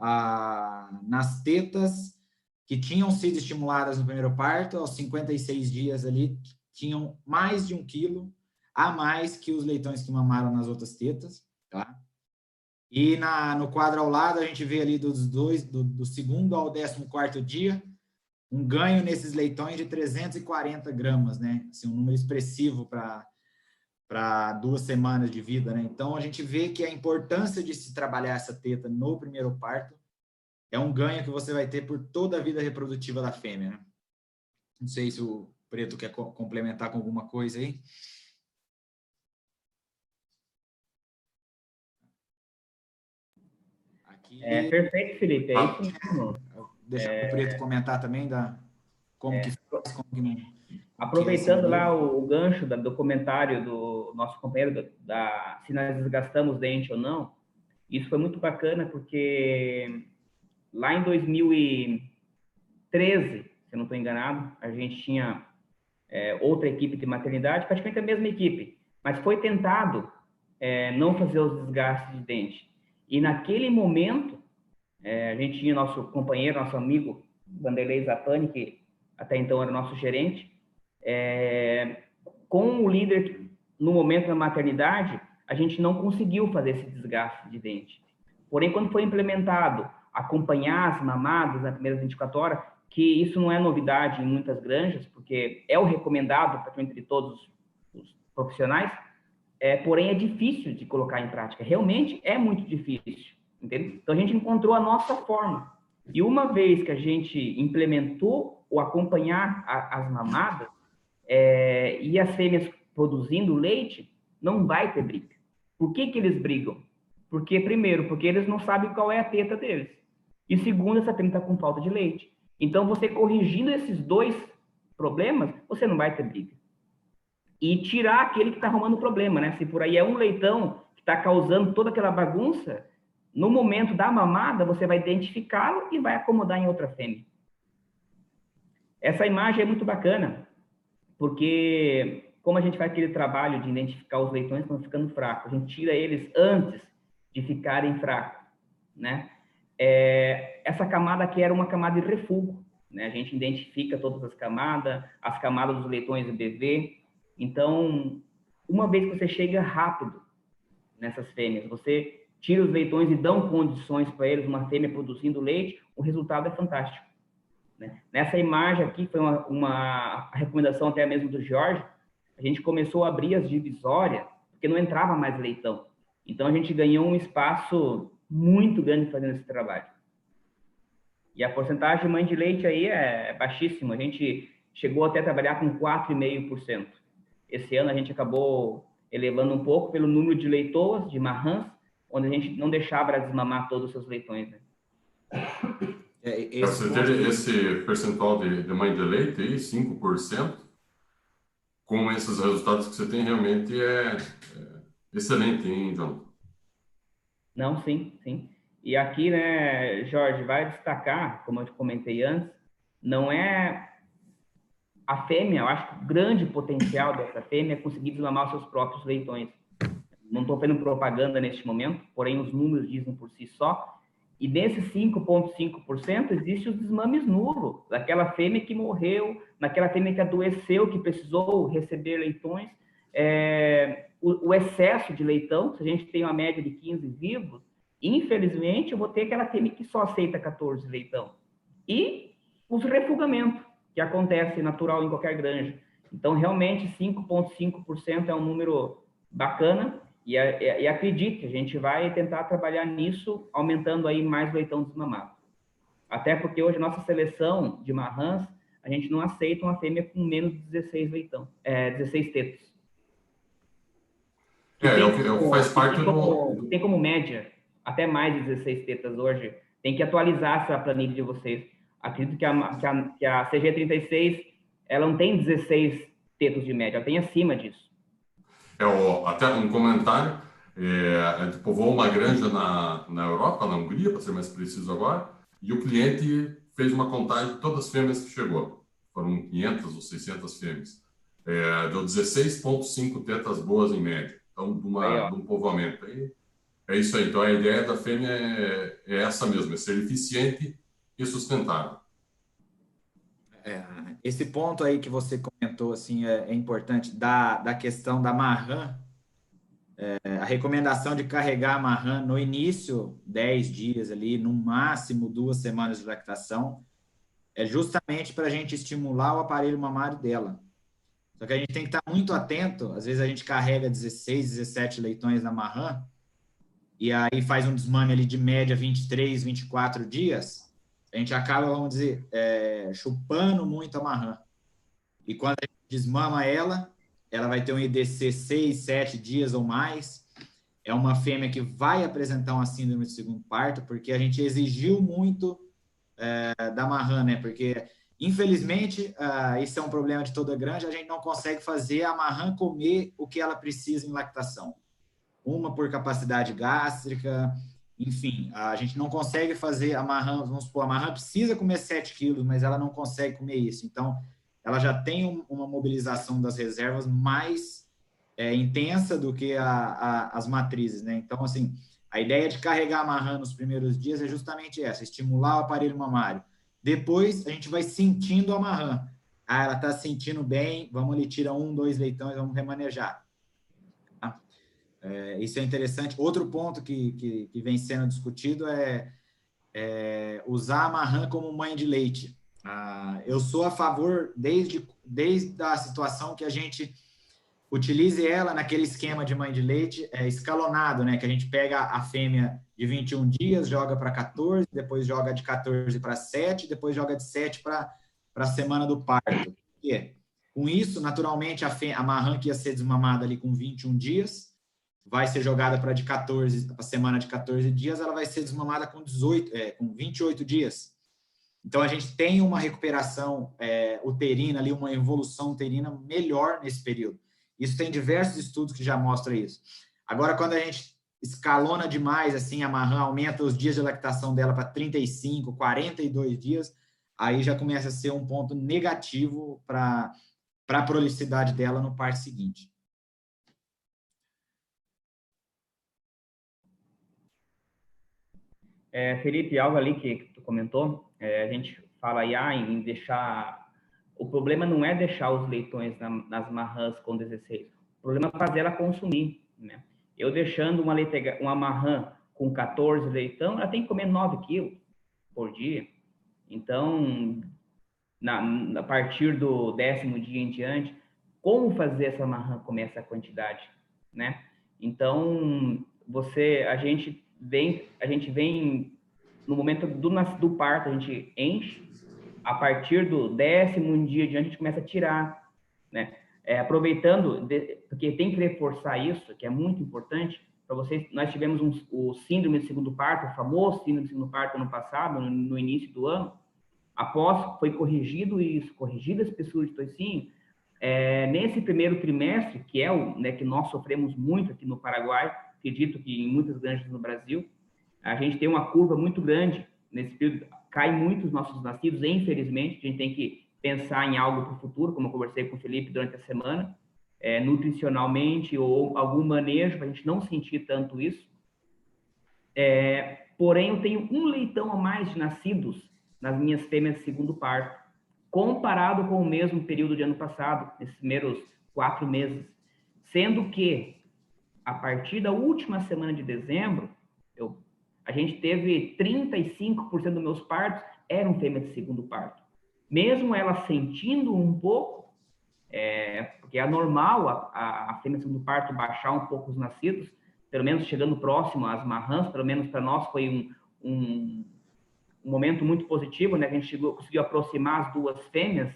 nas tetas que tinham sido estimuladas no primeiro parto, aos 56 dias ali, tinham mais de 1 quilo a mais que os leitões que mamaram nas outras tetas, tá? E no quadro ao lado, a gente vê ali do 2º ao 14º dia, um ganho nesses leitões de 340 gramas, né? Assim, um número expressivo para 2 semanas de vida, né? Então, a gente vê que a importância de se trabalhar essa teta no primeiro parto é um ganho que você vai ter por toda a vida reprodutiva da fêmea, né? Não sei se o Preto quer complementar com alguma coisa aí. Aqui... Perfeito, Felipe. É isso mesmo. Deixa o Preto comentar também como que faz, como que não... Aproveitando lá o gancho do comentário do nosso companheiro, se nós desgastamos dente ou não, Isso foi muito bacana porque lá em 2013, se eu não estou enganado, a gente tinha outra equipe de maternidade, praticamente a mesma equipe, mas foi tentado não fazer os desgastes de dente. E naquele momento, a gente tinha nosso companheiro, nosso amigo, Vanderlei Zapani, que até então era nosso gerente, com o líder no momento da maternidade, a gente não conseguiu fazer esse desgaste de dente. Porém, quando foi implementado acompanhar as mamadas nas primeiras 24 horas, que isso não é novidade em muitas granjas, porque é o recomendado praticamente de todos os profissionais, porém é difícil de colocar em prática. Realmente é muito difícil, entende? Então, a gente encontrou a nossa forma. E uma vez que a gente implementou o acompanhar as mamadas, e as fêmeas produzindo leite, não vai ter briga. Por que eles brigam? Porque, primeiro, porque eles não sabem qual é a teta deles. E segundo, essa fêmea está com falta de leite. Então, você corrigindo esses dois problemas, você não vai ter briga. E tirar aquele que está arrumando o problema, né? Se por aí é um leitão que está causando toda aquela bagunça, no momento da mamada, você vai identificá-lo e vai acomodar em outra fêmea. Essa imagem é muito bacana, porque como a gente faz aquele trabalho de identificar os leitões que estão ficando fracos, a gente tira eles antes de ficarem fracos, né? Essa camada aqui era uma camada de refúgio, né? A gente identifica todas as camadas dos leitões do bebê. Então, uma vez que você chega rápido nessas fêmeas, você tira os leitões e dão condições para eles, uma fêmea produzindo leite, o resultado é fantástico, né? Nessa imagem aqui, foi uma recomendação até mesmo do Jorge, a gente começou a abrir as divisórias, porque não entrava mais leitão. Então, a gente ganhou um espaço muito grande fazendo esse trabalho. E a porcentagem de mãe de leite aí é baixíssima. A gente chegou até a trabalhar com 4,5%. Esse ano a gente acabou elevando um pouco pelo número de leitoas, de marrãs, onde a gente não deixava ela desmamar todos os seus leitões, né? Você teve esse percentual de mãe de leite aí, 5%, com esses resultados que você tem, realmente é excelente, hein, John? Não, sim, sim. E aqui, né, Jorge, vai destacar, como eu te comentei antes, não é a fêmea, eu acho que o grande potencial dessa fêmea é conseguir desmamar os seus próprios leitões. Não estou fazendo propaganda neste momento, porém os números dizem por si só. E desses 5,5%, existem os desmames nulos, daquela fêmea que morreu, naquela fêmea que adoeceu, que precisou receber leitões. O excesso de leitão, se a gente tem uma média de 15 vivos, infelizmente eu vou ter aquela fêmea que só aceita 14 leitão. E os refugamentos, que acontece natural em qualquer granja. Então, realmente, 5,5% é um número bacana. E acredite, a gente vai tentar trabalhar nisso, aumentando aí mais leitão desmamado. Até porque hoje a nossa seleção de marrãs, a gente não aceita uma fêmea com menos de 16 leitão, 16 tetos. Faz parte do... Tem como média até mais de 16 tetas hoje. Tem que atualizar essa planilha de vocês. Acredito que a CG36, ela não tem 16 tetos de média, ela tem acima disso. Até um comentário, a gente povoou uma granja na Europa, na Hungria, para ser mais preciso agora, e o cliente fez uma contagem de todas as fêmeas que chegou. Foram 500 ou 600 fêmeas. Deu 16,5 tetas boas em média. Então, de um povoamento. É isso aí. Então, a ideia da fêmea é essa mesmo, é ser eficiente e sustentável. Esse ponto aí que você comentou assim, é importante, da questão da marrã. A recomendação de carregar a marrã no início, 10 dias ali, no máximo 2 semanas de lactação, é justamente para a gente estimular o aparelho mamário dela. Só que a gente tem que estar muito atento, às vezes a gente carrega 16, 17 leitões na marrã, e aí faz um desmame ali de média 23, 24 dias, a gente acaba, vamos dizer, chupando muito a marrã. E quando a gente desmama ela vai ter um IDC 6, 7 dias ou mais. É uma fêmea que vai apresentar uma síndrome de segundo parto, porque a gente exigiu muito da marrã, né? Porque, infelizmente, isso é um problema de toda granja, a gente não consegue fazer a marrã comer o que ela precisa em lactação. Uma por capacidade gástrica, enfim, a gente não consegue fazer a marrã, vamos supor, a marrã precisa comer 7 quilos, mas ela não consegue comer isso. Então, ela já tem uma mobilização das reservas mais intensa do que as matrizes, né? Então, assim, a ideia de carregar a marrã nos primeiros dias é justamente essa, estimular o aparelho mamário. Depois, a gente vai sentindo a marrã. Ah, ela está sentindo bem, vamos ali, tira 1, 2 leitões, vamos remanejar. Tá? Isso é interessante. Outro ponto que vem sendo discutido é usar a marrã como mãe de leite. Eu sou a favor, desde a situação que a gente utilize ela naquele esquema de mãe de leite escalonado, né? Que a gente pega a fêmea de 21 dias, joga para 14, depois joga de 14 para 7, depois joga de 7 para a semana do parto. Com isso, naturalmente, a marrã que ia ser desmamada ali com 21 dias, vai ser jogada para a semana de 14 dias, ela vai ser desmamada com 28 dias. Então, a gente tem uma recuperação uterina ali, uma evolução uterina melhor nesse período. Isso tem diversos estudos que já mostram isso. Agora, quando a gente escalona demais, assim, a marrã aumenta os dias de lactação dela para 35, 42 dias, aí já começa a ser um ponto negativo para a prolificidade dela no parto seguinte. Felipe, algo ali que tu comentou, a gente fala aí em deixar... O problema não é deixar os leitões nas marrãs com 16. O problema é fazer ela consumir, né? Eu deixando uma marrã com 14 leitão, ela tem que comer 9 quilos por dia. Então, a partir do 10º dia em diante, como fazer essa marrã comer essa quantidade, né? Então, a gente vem no momento do parto, a gente enche, a partir do 10º dia em diante, a gente começa a tirar, né? Aproveitando, porque tem que reforçar isso, que é muito importante, para vocês, nós tivemos o síndrome do segundo parto, o famoso síndrome do segundo parto ano passado, no início do ano. Após foi corrigida a espessura de toicinho, nesse primeiro trimestre, que é que nós sofremos muito aqui no Paraguai, acredito que em muitas granjas no Brasil, a gente tem uma curva muito grande nesse período, cai muito os nossos nascidos, infelizmente, a gente tem que pensar em algo para o futuro, como eu conversei com o Felipe durante a semana, nutricionalmente ou algum manejo, para a gente não sentir tanto isso. Porém, eu tenho um leitão a mais de nascidos nas minhas fêmeas de segundo parto, comparado com o mesmo período de ano passado, nesses primeiros 4 meses. Sendo que, a partir da última semana de dezembro, a gente teve 35% dos meus partos eram fêmeas de segundo parto. Mesmo ela sentindo um pouco, porque é normal a fêmea de segundo parto baixar um pouco os nascidos, pelo menos chegando próximo às marrãs, pelo menos para nós foi um momento muito positivo, né? A gente conseguiu aproximar as duas fêmeas.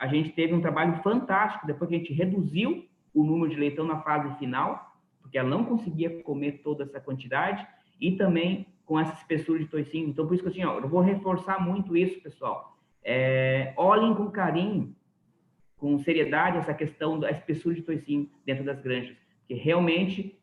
A gente teve um trabalho fantástico, depois que a gente reduziu o número de leitão na fase final, porque ela não conseguia comer toda essa quantidade, e também com essa espessura de toicinho. Então, por isso que assim, eu vou reforçar muito isso, pessoal. Olhem com carinho, com seriedade, essa questão da espessura de toicinho dentro das granjas, porque realmente,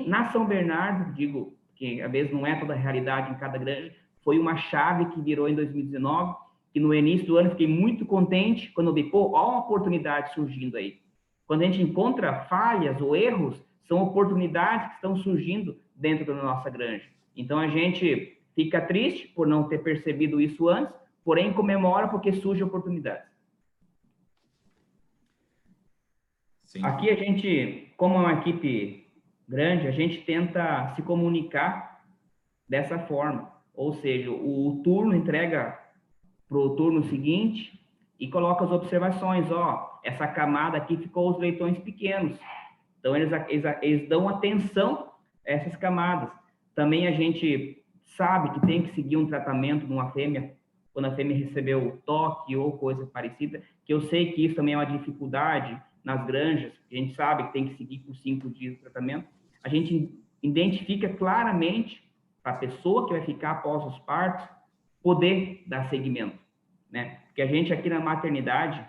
na São Bernardo, digo que às vezes não é toda a realidade em cada granja, foi uma chave que virou em 2019, que no início do ano fiquei muito contente quando eu vi, olha uma oportunidade surgindo aí. Quando a gente encontra falhas ou erros, são oportunidades que estão surgindo dentro da nossa granja. Então, a gente fica triste por não ter percebido isso antes, porém comemora porque surge oportunidades. Sim. Aqui a gente, como é uma equipe grande, a gente tenta se comunicar dessa forma. Ou seja, o turno entrega para o turno seguinte e coloca as observações. Essa camada aqui ficou os leitões pequenos. Então, eles dão atenção a essas camadas. Também a gente sabe que tem que seguir um tratamento de uma fêmea, quando a fêmea recebeu toque ou coisa parecida, que eu sei que isso também é uma dificuldade nas granjas, a gente sabe que tem que seguir por 5 dias de tratamento. A gente identifica claramente para a pessoa que vai ficar após os partos poder dar seguimento, né? Porque a gente aqui na maternidade,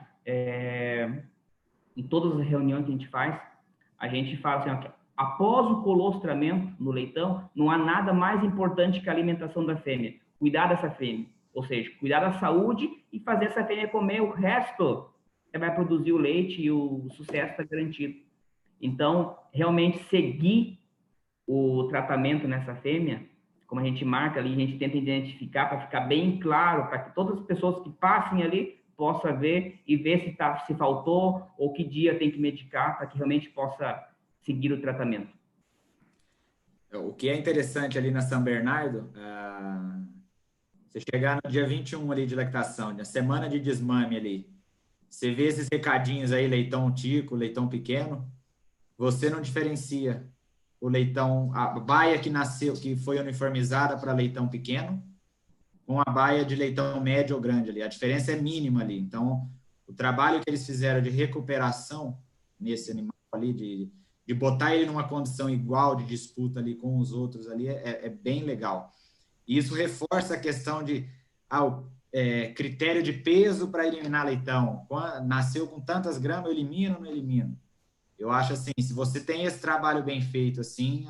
em todas as reuniões que a gente faz, a gente fala assim, após o colostramento no leitão, não há nada mais importante que a alimentação da fêmea. Cuidar dessa fêmea, ou seja, cuidar da saúde e fazer essa fêmea comer, o resto você vai produzir o leite e o sucesso está garantido. Então, realmente seguir o tratamento nessa fêmea, como a gente marca ali, a gente tenta identificar para ficar bem claro, para que todas as pessoas que passem ali possam ver e ver se faltou ou que dia tem que medicar para que realmente possa seguir o tratamento. O que é interessante ali na São Bernardo, você chegar no dia 21 ali de lactação, na semana de desmame ali, você vê esses recadinhos aí, leitão tico, leitão pequeno, você não diferencia o leitão, a baia que nasceu, que foi uniformizada para leitão pequeno, com a baia de leitão médio ou grande ali. A diferença é mínima ali. Então, o trabalho que eles fizeram de recuperação nesse animal ali, de botar ele numa condição igual de disputa ali com os outros ali, é bem legal. E isso reforça a questão de critério de peso para eliminar leitão. Nasceu com tantas gramas, eu elimino ou não elimino? Eu acho assim, se você tem esse trabalho bem feito assim,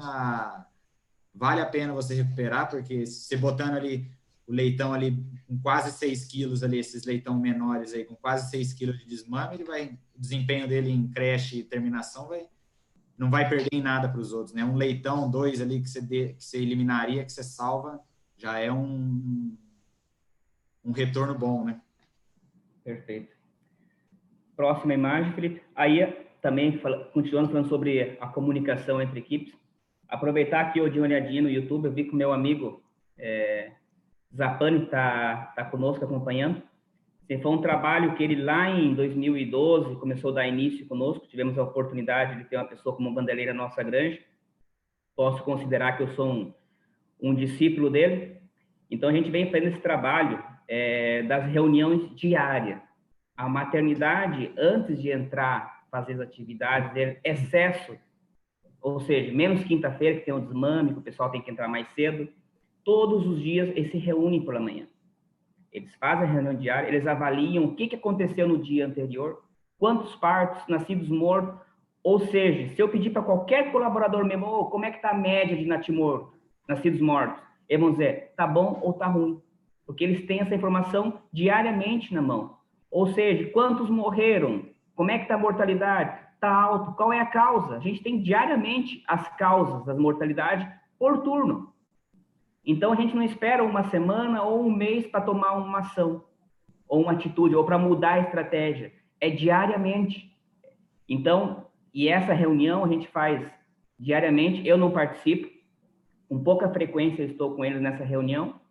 vale a pena você recuperar, porque se você botando ali o leitão ali com quase 6 quilos ali, esses leitão menores aí com quase 6 quilos de desmame, o desempenho dele em creche e terminação não vai perder em nada para os outros, né? Um leitão, 2 ali que você eliminaria, que você salva, já é um retorno bom, né? Perfeito. Próxima imagem, Felipe. Aí, também, continuando falando sobre a comunicação entre equipes, aproveitar aqui eu de uma olhadinha no YouTube, eu vi que o meu amigo Zapani está conosco acompanhando. Foi um trabalho que ele lá em 2012 começou a dar início conosco, tivemos a oportunidade de ter uma pessoa como bandeireira na nossa granja. Posso considerar que eu sou um discípulo dele. Então, a gente vem fazendo esse trabalho das reuniões diárias. A maternidade, antes de entrar, fazer as atividades, excesso, ou seja, menos quinta-feira, que tem o desmame, que o pessoal tem que entrar mais cedo, todos os dias eles se reúnem pela manhã. Eles fazem a reunião diária, eles avaliam o que aconteceu no dia anterior, quantos partos, nascidos mortos, ou seja, se eu pedir para qualquer colaborador mesmo, como é que está a média de nascidos mortos? Eles vão dizer, tá bom ou tá ruim, porque eles têm essa informação diariamente na mão. Ou seja, quantos morreram? Como é que está a mortalidade? Está alto. Qual é a causa? A gente tem diariamente as causas das mortalidades por turno. Então, a gente não espera uma semana ou um mês para tomar uma ação, ou uma atitude, ou para mudar a estratégia. É diariamente. Então, e essa reunião a gente faz diariamente. Eu não participo. Com pouca frequência eu estou com eles nessa reunião.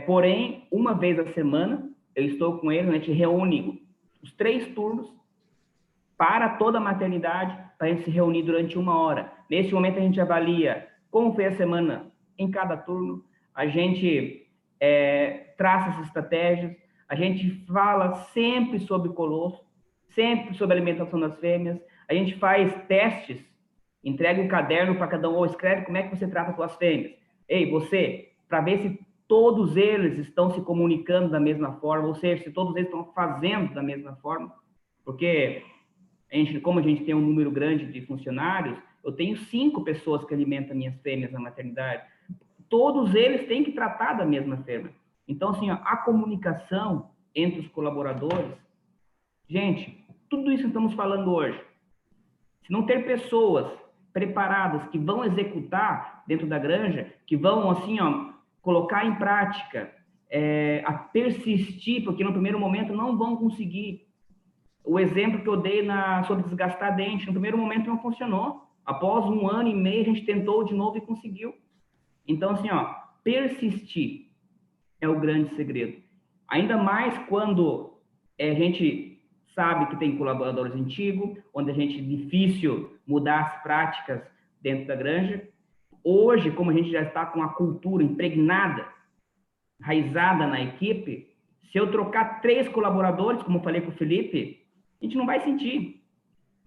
Porém, uma vez a semana, eu estou com eles, a gente reúne os 3 turnos para toda a maternidade, para a gente se reunir durante 1 hora. Nesse momento, a gente avalia como foi a semana em cada turno, a gente traça as estratégias, a gente fala sempre sobre colostro, sempre sobre a alimentação das fêmeas, a gente faz testes, entrega um caderno para cada um, escreve como é que você trata as suas fêmeas. Ei, você, para ver se todos eles estão se comunicando da mesma forma, ou seja, se todos eles estão fazendo da mesma forma, porque como a gente tem um número grande de funcionários, eu tenho 5 pessoas que alimentam minhas fêmeas na maternidade. Todos eles têm que tratar da mesma fêmea. Então, assim, a comunicação entre os colaboradores, gente, tudo isso que estamos falando hoje, se não ter pessoas preparadas que vão executar dentro da granja, que vão, assim, colocar em prática, a persistir, porque no primeiro momento não vão conseguir. O exemplo que eu dei sobre desgastar dente, no primeiro momento não funcionou. Após 1 ano e meio, a gente tentou de novo e conseguiu. Então, assim, persistir é o grande segredo. Ainda mais quando a gente sabe que tem colaboradores antigos, onde a gente é difícil mudar as práticas dentro da granja. Hoje, como a gente já está com a cultura impregnada, enraizada na equipe, se eu trocar 3 colaboradores, como eu falei com o Felipe, a gente não vai sentir.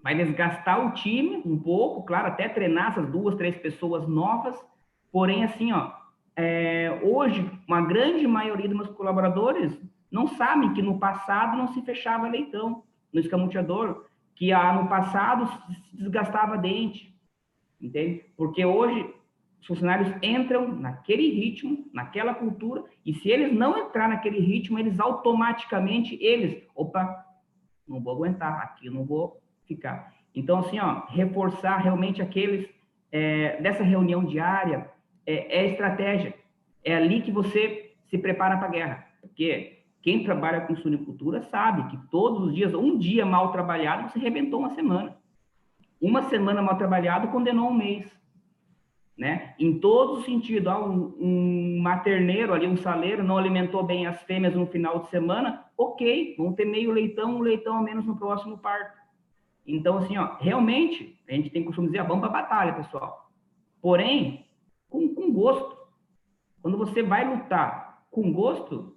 Vai desgastar o time um pouco, claro, até treinar essas 2, 3 pessoas novas. Porém, assim, hoje, uma grande maioria dos meus colaboradores não sabem que no passado não se fechava leitão no escamoteador, que no passado se desgastava dente. entende? Porque hoje os funcionários entram naquele ritmo, naquela cultura, e se eles não entrar naquele ritmo, eles automaticamente, opa, não vou aguentar, aqui eu não vou ficar. Então, assim, ó, reforçar realmente aqueles, dessa reunião diária, é estratégia. É ali que você se prepara para a guerra. Porque quem trabalha com suinicultura sabe que todos os dias, um dia mal trabalhado, você arrebentou uma semana. Uma semana mal trabalhado condenou um mês. Né? Em todos os sentidos, um materneiro ali, um saleiro, não alimentou bem as fêmeas no final de semana, ok, vão ter meio leitão, um leitão a menos no próximo parto. Então, assim, ó, realmente, a gente tem costume dizer, vamos para a batalha, pessoal. Porém, com gosto. Quando você vai lutar com gosto,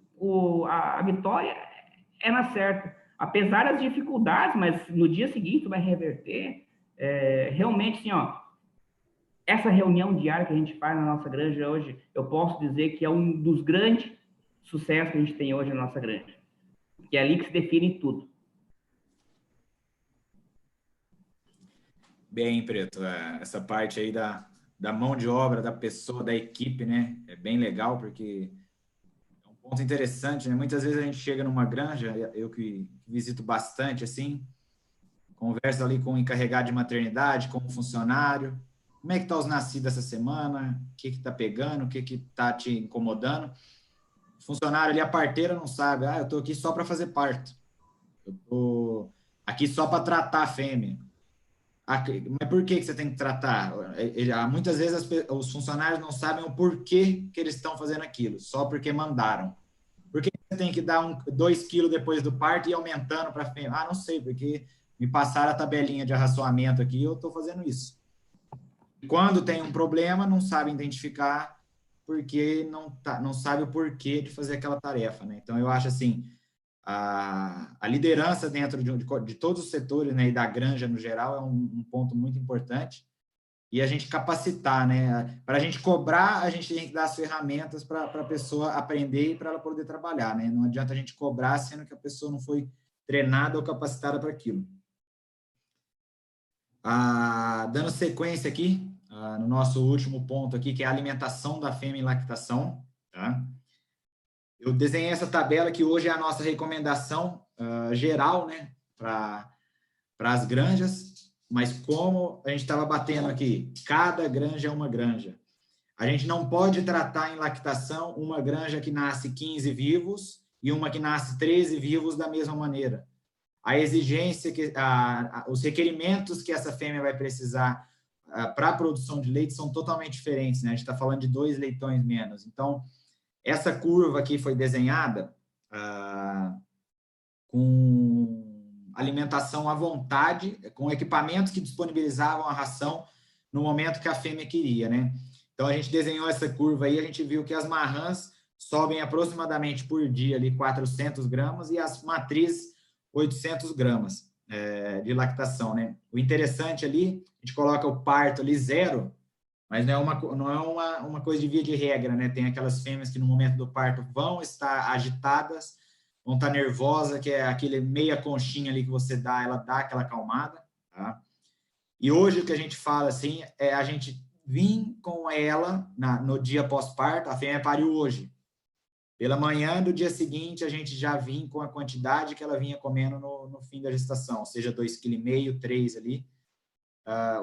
a vitória é na certa. Apesar das dificuldades, mas no dia seguinte vai reverter. Realmente, assim, ó, essa reunião diária que a gente faz na nossa granja hoje, eu posso dizer que é um dos grandes sucessos que a gente tem hoje na nossa granja. Que é ali que se define tudo. Bem, Preto, essa parte aí da mão de obra, da pessoa, da equipe, né? É bem legal, porque é um ponto interessante, né? Muitas vezes a gente chega numa granja, eu que visito bastante, assim, converso ali com o encarregado de maternidade, com o funcionário, como é que tá os nascidos essa semana, o que tá pegando, o que tá te incomodando. O funcionário ali, a parteira não sabe, eu tô aqui só para fazer parto, eu tô aqui só para tratar a fêmea. Mas por que você tem que tratar? Muitas vezes os funcionários não sabem o porquê que eles estão fazendo aquilo, só porque mandaram. Por que você tem que dar 2 quilos depois do parto e ir aumentando para a fêmea? Não sei, porque me passaram a tabelinha de arraçoamento aqui e eu estou fazendo isso. Quando tem um problema, não sabe identificar porque não sabe o porquê de fazer aquela tarefa, né? Então, eu acho assim, a liderança dentro de todos os setores, né, e da granja no geral é um ponto muito importante, e a gente capacitar, né? Para a gente cobrar, a gente tem que dar as ferramentas para a pessoa aprender e para ela poder trabalhar, né? Não adianta a gente cobrar sendo que a pessoa não foi treinada ou capacitada para aquilo. Dando sequência aqui, no nosso último ponto aqui, que é a alimentação da fêmea em lactação, tá? Eu desenhei essa tabela que hoje é a nossa recomendação geral, né, para as granjas, mas como a gente estava batendo aqui, cada granja é uma granja. A gente não pode tratar em lactação uma granja que nasce 15 vivos e uma que nasce 13 vivos da mesma maneira. A exigência, os requerimentos que essa fêmea vai precisar para a produção de leite são totalmente diferentes, né? A gente está falando de 2 leitões menos. Então, essa curva aqui foi desenhada com alimentação à vontade, com equipamentos que disponibilizavam a ração no momento que a fêmea queria, né? Então, a gente desenhou essa curva aí, a gente viu que as marrãs sobem aproximadamente por dia ali 400 gramas e as matrizes 800 gramas de lactação, né? O interessante ali, a gente coloca o parto ali 0, mas não é uma coisa de via de regra, né? Tem aquelas fêmeas que no momento do parto vão estar agitadas, vão estar nervosas, que é aquele meia conchinha ali que você dá, ela dá aquela acalmada, tá? E hoje o que a gente fala, assim, é a gente vir com ela no dia pós-parto, a fêmea pariu hoje. Pela manhã do dia seguinte, a gente já vinha com a quantidade que ela vinha comendo no fim da gestação, seja 2,5 kg, 3 ali.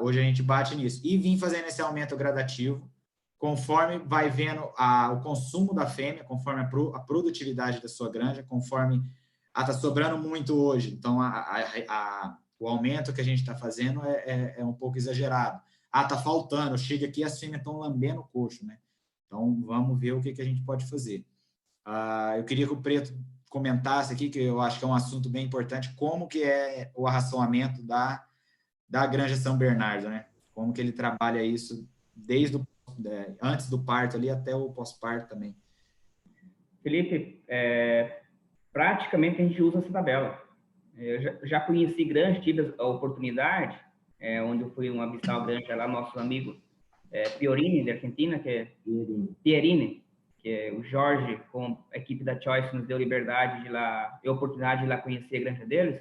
Hoje a gente bate nisso. E vim fazendo esse aumento gradativo, conforme vai vendo o consumo da fêmea, conforme a produtividade da sua granja, conforme está sobrando muito hoje. Então, o aumento que a gente está fazendo é um pouco exagerado. Está faltando, chega aqui, as fêmeas estão lambendo o coxo, né? Então, vamos ver o que a gente pode fazer. Eu queria que o Preto comentasse aqui, que eu acho que é um assunto bem importante, como que é o arraçoamento da Granja São Bernardo, né? Como que ele trabalha isso desde antes do parto ali até o pós-parto também. Felipe, praticamente a gente usa essa tabela. Eu já conheci granja, tive a oportunidade, onde eu fui avistar a granja lá, nosso amigo Piorini, da Argentina, que é Pierini, que é o Jorge, com a equipe da Choice, nos deu liberdade de lá, e oportunidade de lá conhecer a granja deles,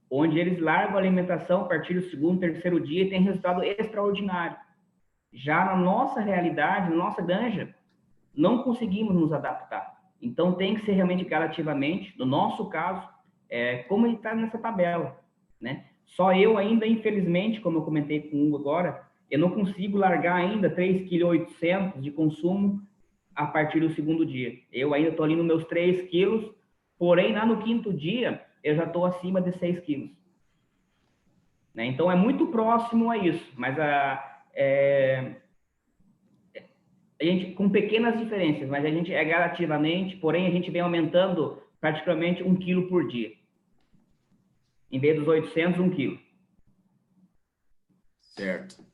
onde eles largam a alimentação a partir do 2º, 3º dia e tem resultado extraordinário. Já na nossa realidade, na nossa granja, não conseguimos nos adaptar. Então, tem que ser realmente gradativamente, no nosso caso, como ele está nessa tabela, né? Só eu ainda, infelizmente, como eu comentei com o Hugo agora, eu não consigo largar ainda 3,8 kg de consumo a partir do segundo dia. Eu ainda estou ali nos meus 3 quilos, porém, lá no quinto dia, eu já estou acima de 6 quilos. Né? Então, é muito próximo a isso, mas a gente, com pequenas diferenças, mas a gente gradativamente, porém, a gente vem aumentando praticamente 1 quilo por dia. Em vez dos 800, 1 quilo. Certo.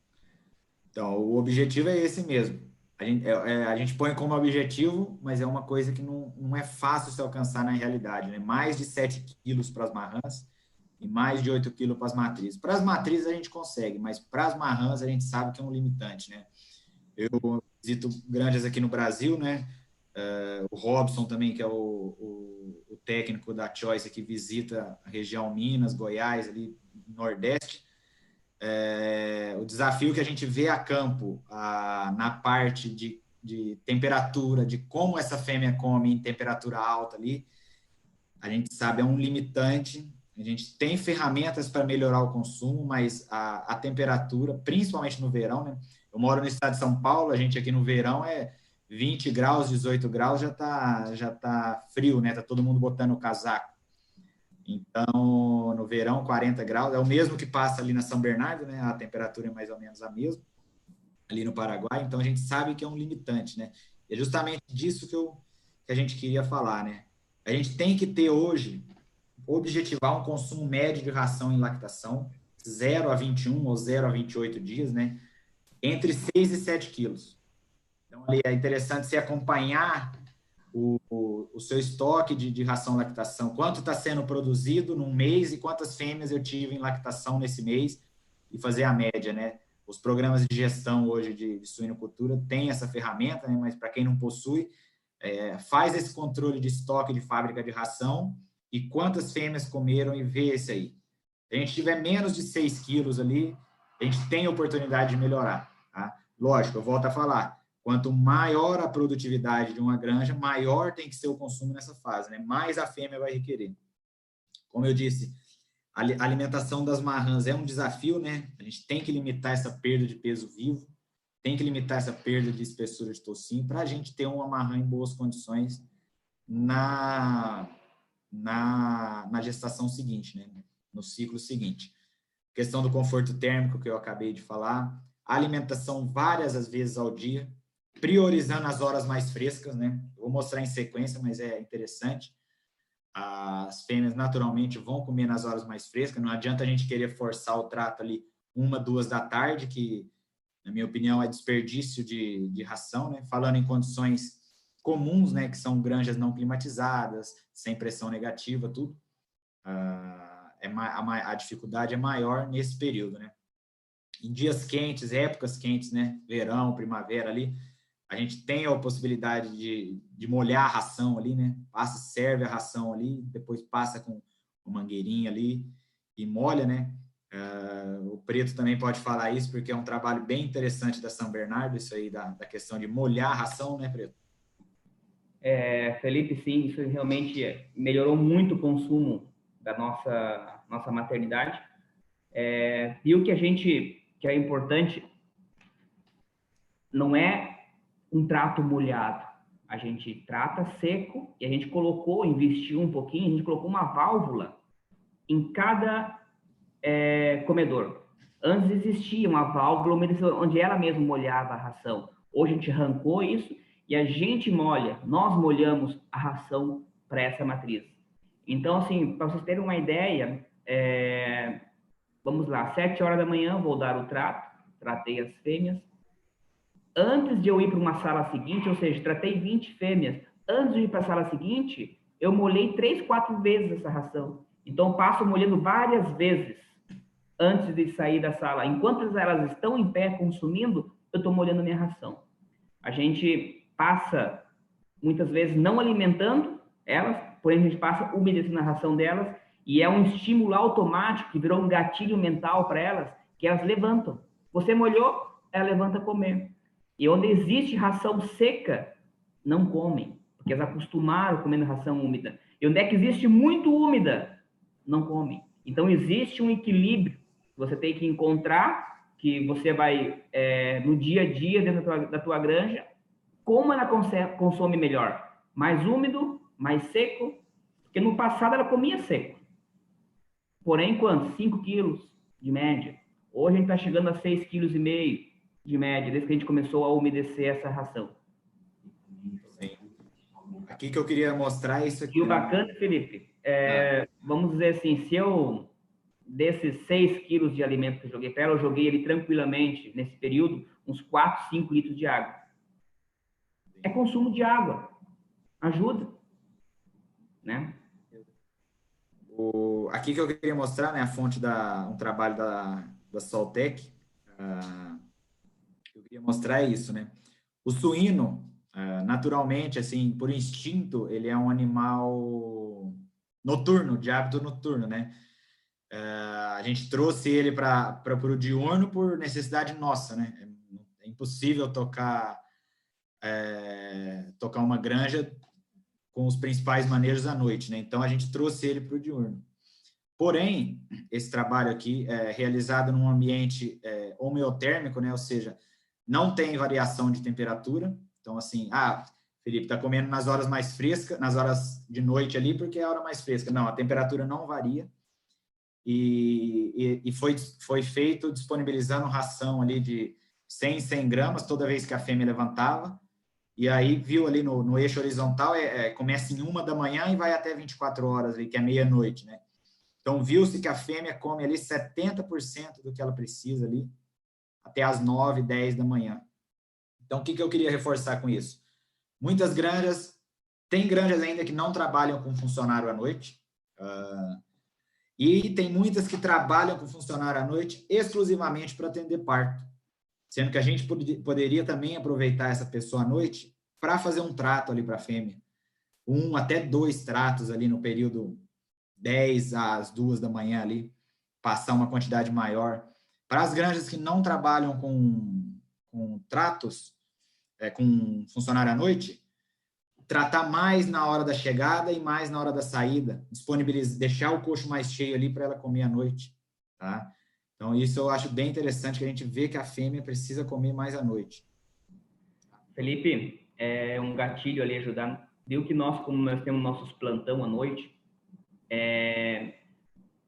Então, o objetivo é esse mesmo. A gente põe como objetivo, mas é uma coisa que não é fácil se alcançar na realidade, né? Mais de 7 quilos para as marrãs e mais de 8 quilos para as matrizes. Para as matrizes a gente consegue, mas para as marrãs a gente sabe que é um limitante, né? Eu visito granjas aqui no Brasil, né? O Robson também, que é o técnico da Choice, que visita a região Minas, Goiás, ali Nordeste. O desafio que a gente vê a campo, na parte de temperatura, de como essa fêmea come em temperatura alta ali, a gente sabe é um limitante. A gente tem ferramentas para melhorar o consumo, mas a temperatura, principalmente no verão, né? Eu moro no estado de São Paulo, a gente aqui no verão 20 graus, 18 graus, já tá frio, né? Tá todo mundo botando o casaco. Então, no verão, 40 graus, é o mesmo que passa ali na São Bernardo, né? A temperatura é mais ou menos a mesma, ali no Paraguai, então a gente sabe que é um limitante, né? É justamente disso que a gente queria falar, né? A gente tem que ter hoje, objetivar um consumo médio de ração em lactação, 0 a 21 ou 0 a 28 dias, né? Entre 6 e 7 quilos. Então, ali é interessante você acompanhar o seu estoque de ração lactação, quanto está sendo produzido num mês e quantas fêmeas eu tive em lactação nesse mês e fazer a média, né? Os programas de gestão hoje de suinocultura têm essa ferramenta, né? Mas para quem não possui, faz esse controle de estoque de fábrica de ração e quantas fêmeas comeram e vê esse aí. Se a gente tiver menos de 6 quilos ali, a gente tem oportunidade de melhorar, tá? Lógico, eu volto a falar, quanto maior a produtividade de uma granja, maior tem que ser o consumo nessa fase, né? Mais a fêmea vai requerer. Como eu disse, a alimentação das marrãs é um desafio, né? A gente tem que limitar essa perda de peso vivo, tem que limitar essa perda de espessura de tocinho para a gente ter uma marrã em boas condições na gestação seguinte, né? No ciclo seguinte. Questão do conforto térmico que eu acabei de falar, alimentação várias vezes ao dia, priorizando as horas mais frescas, né? Eu vou mostrar em sequência, mas é interessante. As fêmeas naturalmente vão comer nas horas mais frescas, não adianta a gente querer forçar o trato ali 1, 2 da tarde, que, na minha opinião, é desperdício de ração, né? Falando em condições comuns, né? Que são granjas não climatizadas, sem pressão negativa, tudo. A dificuldade é maior nesse período, né? Em dias quentes, épocas quentes, né? Verão, primavera ali, a gente tem a possibilidade de molhar a ração ali, né? Serve a ração ali, depois passa com uma mangueirinha ali e molha, né? O Preto também pode falar isso, porque é um trabalho bem interessante da São Bernardo, isso aí da questão de molhar a ração, né, Preto? Felipe, sim, isso realmente melhorou muito o consumo da nossa maternidade. E o que é importante não é um trato molhado. A gente trata seco e a gente investiu um pouquinho, a gente colocou uma válvula em cada comedor. Antes existia uma válvula onde ela mesma molhava a ração. Hoje a gente arrancou isso e a gente nós molhamos a ração para essa matriz. Então, assim, para vocês terem uma ideia, vamos lá, 7 horas da manhã vou dar o tratei as fêmeas. Antes de eu ir para uma sala seguinte, ou seja, tratei 20 fêmeas, antes de ir para a sala seguinte, eu molhei 3, 4 vezes essa ração. Então, passo molhando várias vezes antes de sair da sala. Enquanto elas estão em pé consumindo, eu estou molhando minha ração. A gente passa, muitas vezes, não alimentando elas, porém a gente passa umedecendo a ração delas, e é um estímulo automático que virou um gatilho mental para elas, que elas levantam. Você molhou, ela levanta a comer. E onde existe ração seca, não comem, porque elas acostumaram comendo ração úmida. E onde é que existe muito úmida, não comem. Então, existe um equilíbrio que você tem que encontrar, que você vai, no dia a dia, dentro da tua granja, como ela consome melhor. Mais úmido, mais seco, porque no passado ela comia seco. Porém, quanto? 5 quilos de média. Hoje a gente está chegando a 6,5 kg de média, desde que a gente começou a umedecer essa ração. Sim. Aqui que eu queria mostrar isso aqui. E o bacana, Felipe, vamos dizer assim, se eu, desses 6 quilos de alimento que eu joguei para ela, eu joguei ele tranquilamente, nesse período, uns 4, 5 litros de água. É consumo de água. Ajuda. Né? Aqui que eu queria mostrar, né, a fonte um trabalho da Soltec. Eu queria mostrar isso, né? O suíno, naturalmente, assim, por instinto, ele é um animal noturno, de hábito noturno, né? A gente trouxe ele para o diurno por necessidade nossa, né? É impossível tocar uma granja com os principais manejos à noite, né? Então, a gente trouxe ele para o diurno. Porém, esse trabalho aqui é realizado num ambiente homeotérmico, né? Ou seja, não tem variação de temperatura. Então, assim, Felipe, está comendo nas horas mais frescas, nas horas de noite ali, porque é a hora mais fresca. Não, a temperatura não varia. E foi feito disponibilizando ração ali de 100 gramas toda vez que a fêmea levantava. E aí viu ali no eixo horizontal, começa em 1 da manhã e vai até 24 horas, ali, que é meia-noite, né? Então, viu-se que a fêmea come ali 70% do que ela precisa ali, até as 9, 10 da manhã. Então, o que eu queria reforçar com isso? Muitas granjas, tem granjas ainda que não trabalham com funcionário à noite, e tem muitas que trabalham com funcionário à noite exclusivamente para atender parto, sendo que a gente poderia também aproveitar essa pessoa à noite para fazer um trato ali para a fêmea, 1 até 2 tratos ali no período 10 às 2 da manhã ali, passar uma quantidade maior. Para as granjas que não trabalham com tratos, com funcionário à noite, tratar mais na hora da chegada e mais na hora da saída, deixar o coxo mais cheio ali para ela comer à noite, tá? Então, isso eu acho bem interessante, que a gente vê que a fêmea precisa comer mais à noite. Felipe, um gatilho ali ajudar. Viu que como nós temos nossos plantão à noite,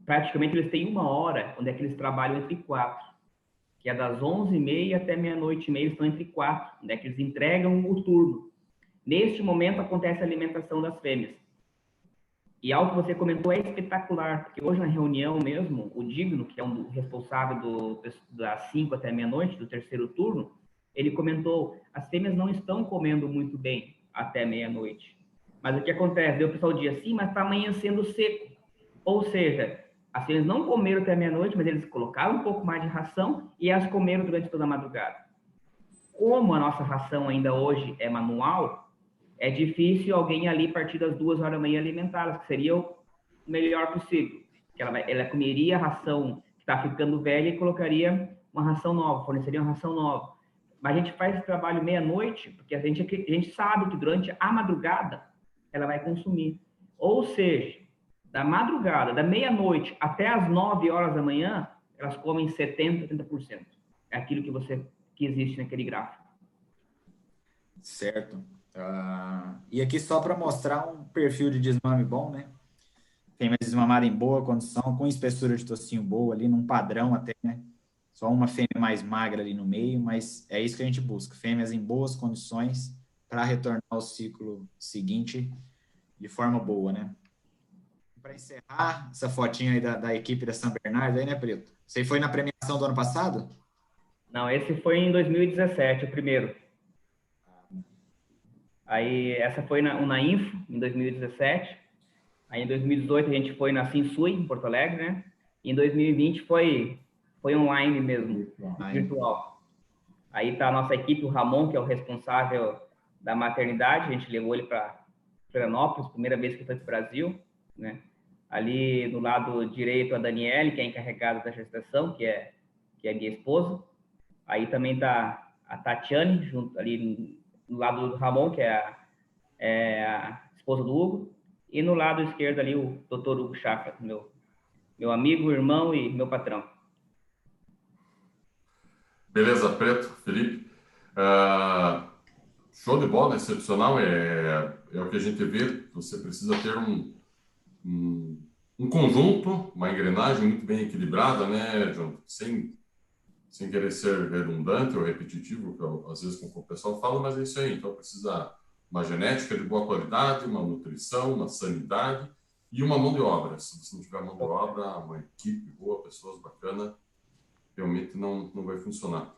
praticamente eles têm 1 hora onde é que eles trabalham entre 4, que é das 11h30 até meia-noite e meia, eles estão entre 4, onde é que eles entregam o turno. Neste momento acontece a alimentação das fêmeas. E algo que você comentou é espetacular, porque hoje na reunião mesmo, o Digno, que é um responsável das 5 até meia-noite, do terceiro turno, ele comentou, as fêmeas não estão comendo muito bem até meia-noite. Mas o que acontece? O pessoal diz assim, mas está amanhecendo seco. Ou seja, as fêmeas não comeram até meia-noite, mas eles colocaram um pouco mais de ração e elas comeram durante toda a madrugada. Como a nossa ração ainda hoje é manual, é difícil alguém ali, a partir das 2 horas da manhã, alimentá-las, que seria o melhor possível. Ela comeria a ração que está ficando velha e colocaria uma ração nova, forneceria uma ração nova. Mas a gente faz esse trabalho meia-noite, porque a gente sabe que durante a madrugada ela vai consumir. Ou seja, da madrugada, da meia-noite até as 9 horas da manhã, elas comem 70%, 80%. É aquilo que existe naquele gráfico. Certo. E aqui só para mostrar um perfil de desmame bom, né? Fêmea desmamada em boa condição, com espessura de tocinho boa ali, num padrão até, né? Só uma fêmea mais magra ali no meio, mas é isso que a gente busca, fêmeas em boas condições para retornar ao ciclo seguinte de forma boa, né? Para encerrar essa fotinha aí da equipe da São Bernardo aí, né, Preto? Você foi na premiação do ano passado? Não, esse foi em 2017, o primeiro. Aí, essa foi na Info, em 2017. Aí, em 2018, a gente foi na Sinsui, em Porto Alegre, né? E em 2020 foi online mesmo, virtual. Aí tá a nossa equipe, o Ramon, que é o responsável da maternidade. A gente levou ele para Florianópolis, primeira vez que foi para o Brasil, né? Ali, do lado direito, a Daniele, que é encarregada da gestação, que é minha esposa. Aí também tá a Tatiane, junto ali no lado do Ramon, que é a esposa do Hugo, e no lado esquerdo ali o Dr. Hugo Chafra, meu amigo, irmão e meu patrão. Beleza, Preto, Felipe. Show de bola, excepcional. É o que a gente vê. Você precisa ter um conjunto, uma engrenagem muito bem equilibrada, né, John? Sem querer ser redundante ou repetitivo, que às vezes com o pessoal fala, mas é isso aí. Então precisa uma genética de boa qualidade, uma nutrição, uma sanidade e uma mão de obra. Se você não tiver mão de obra, uma equipe boa, pessoas bacanas, realmente não vai funcionar.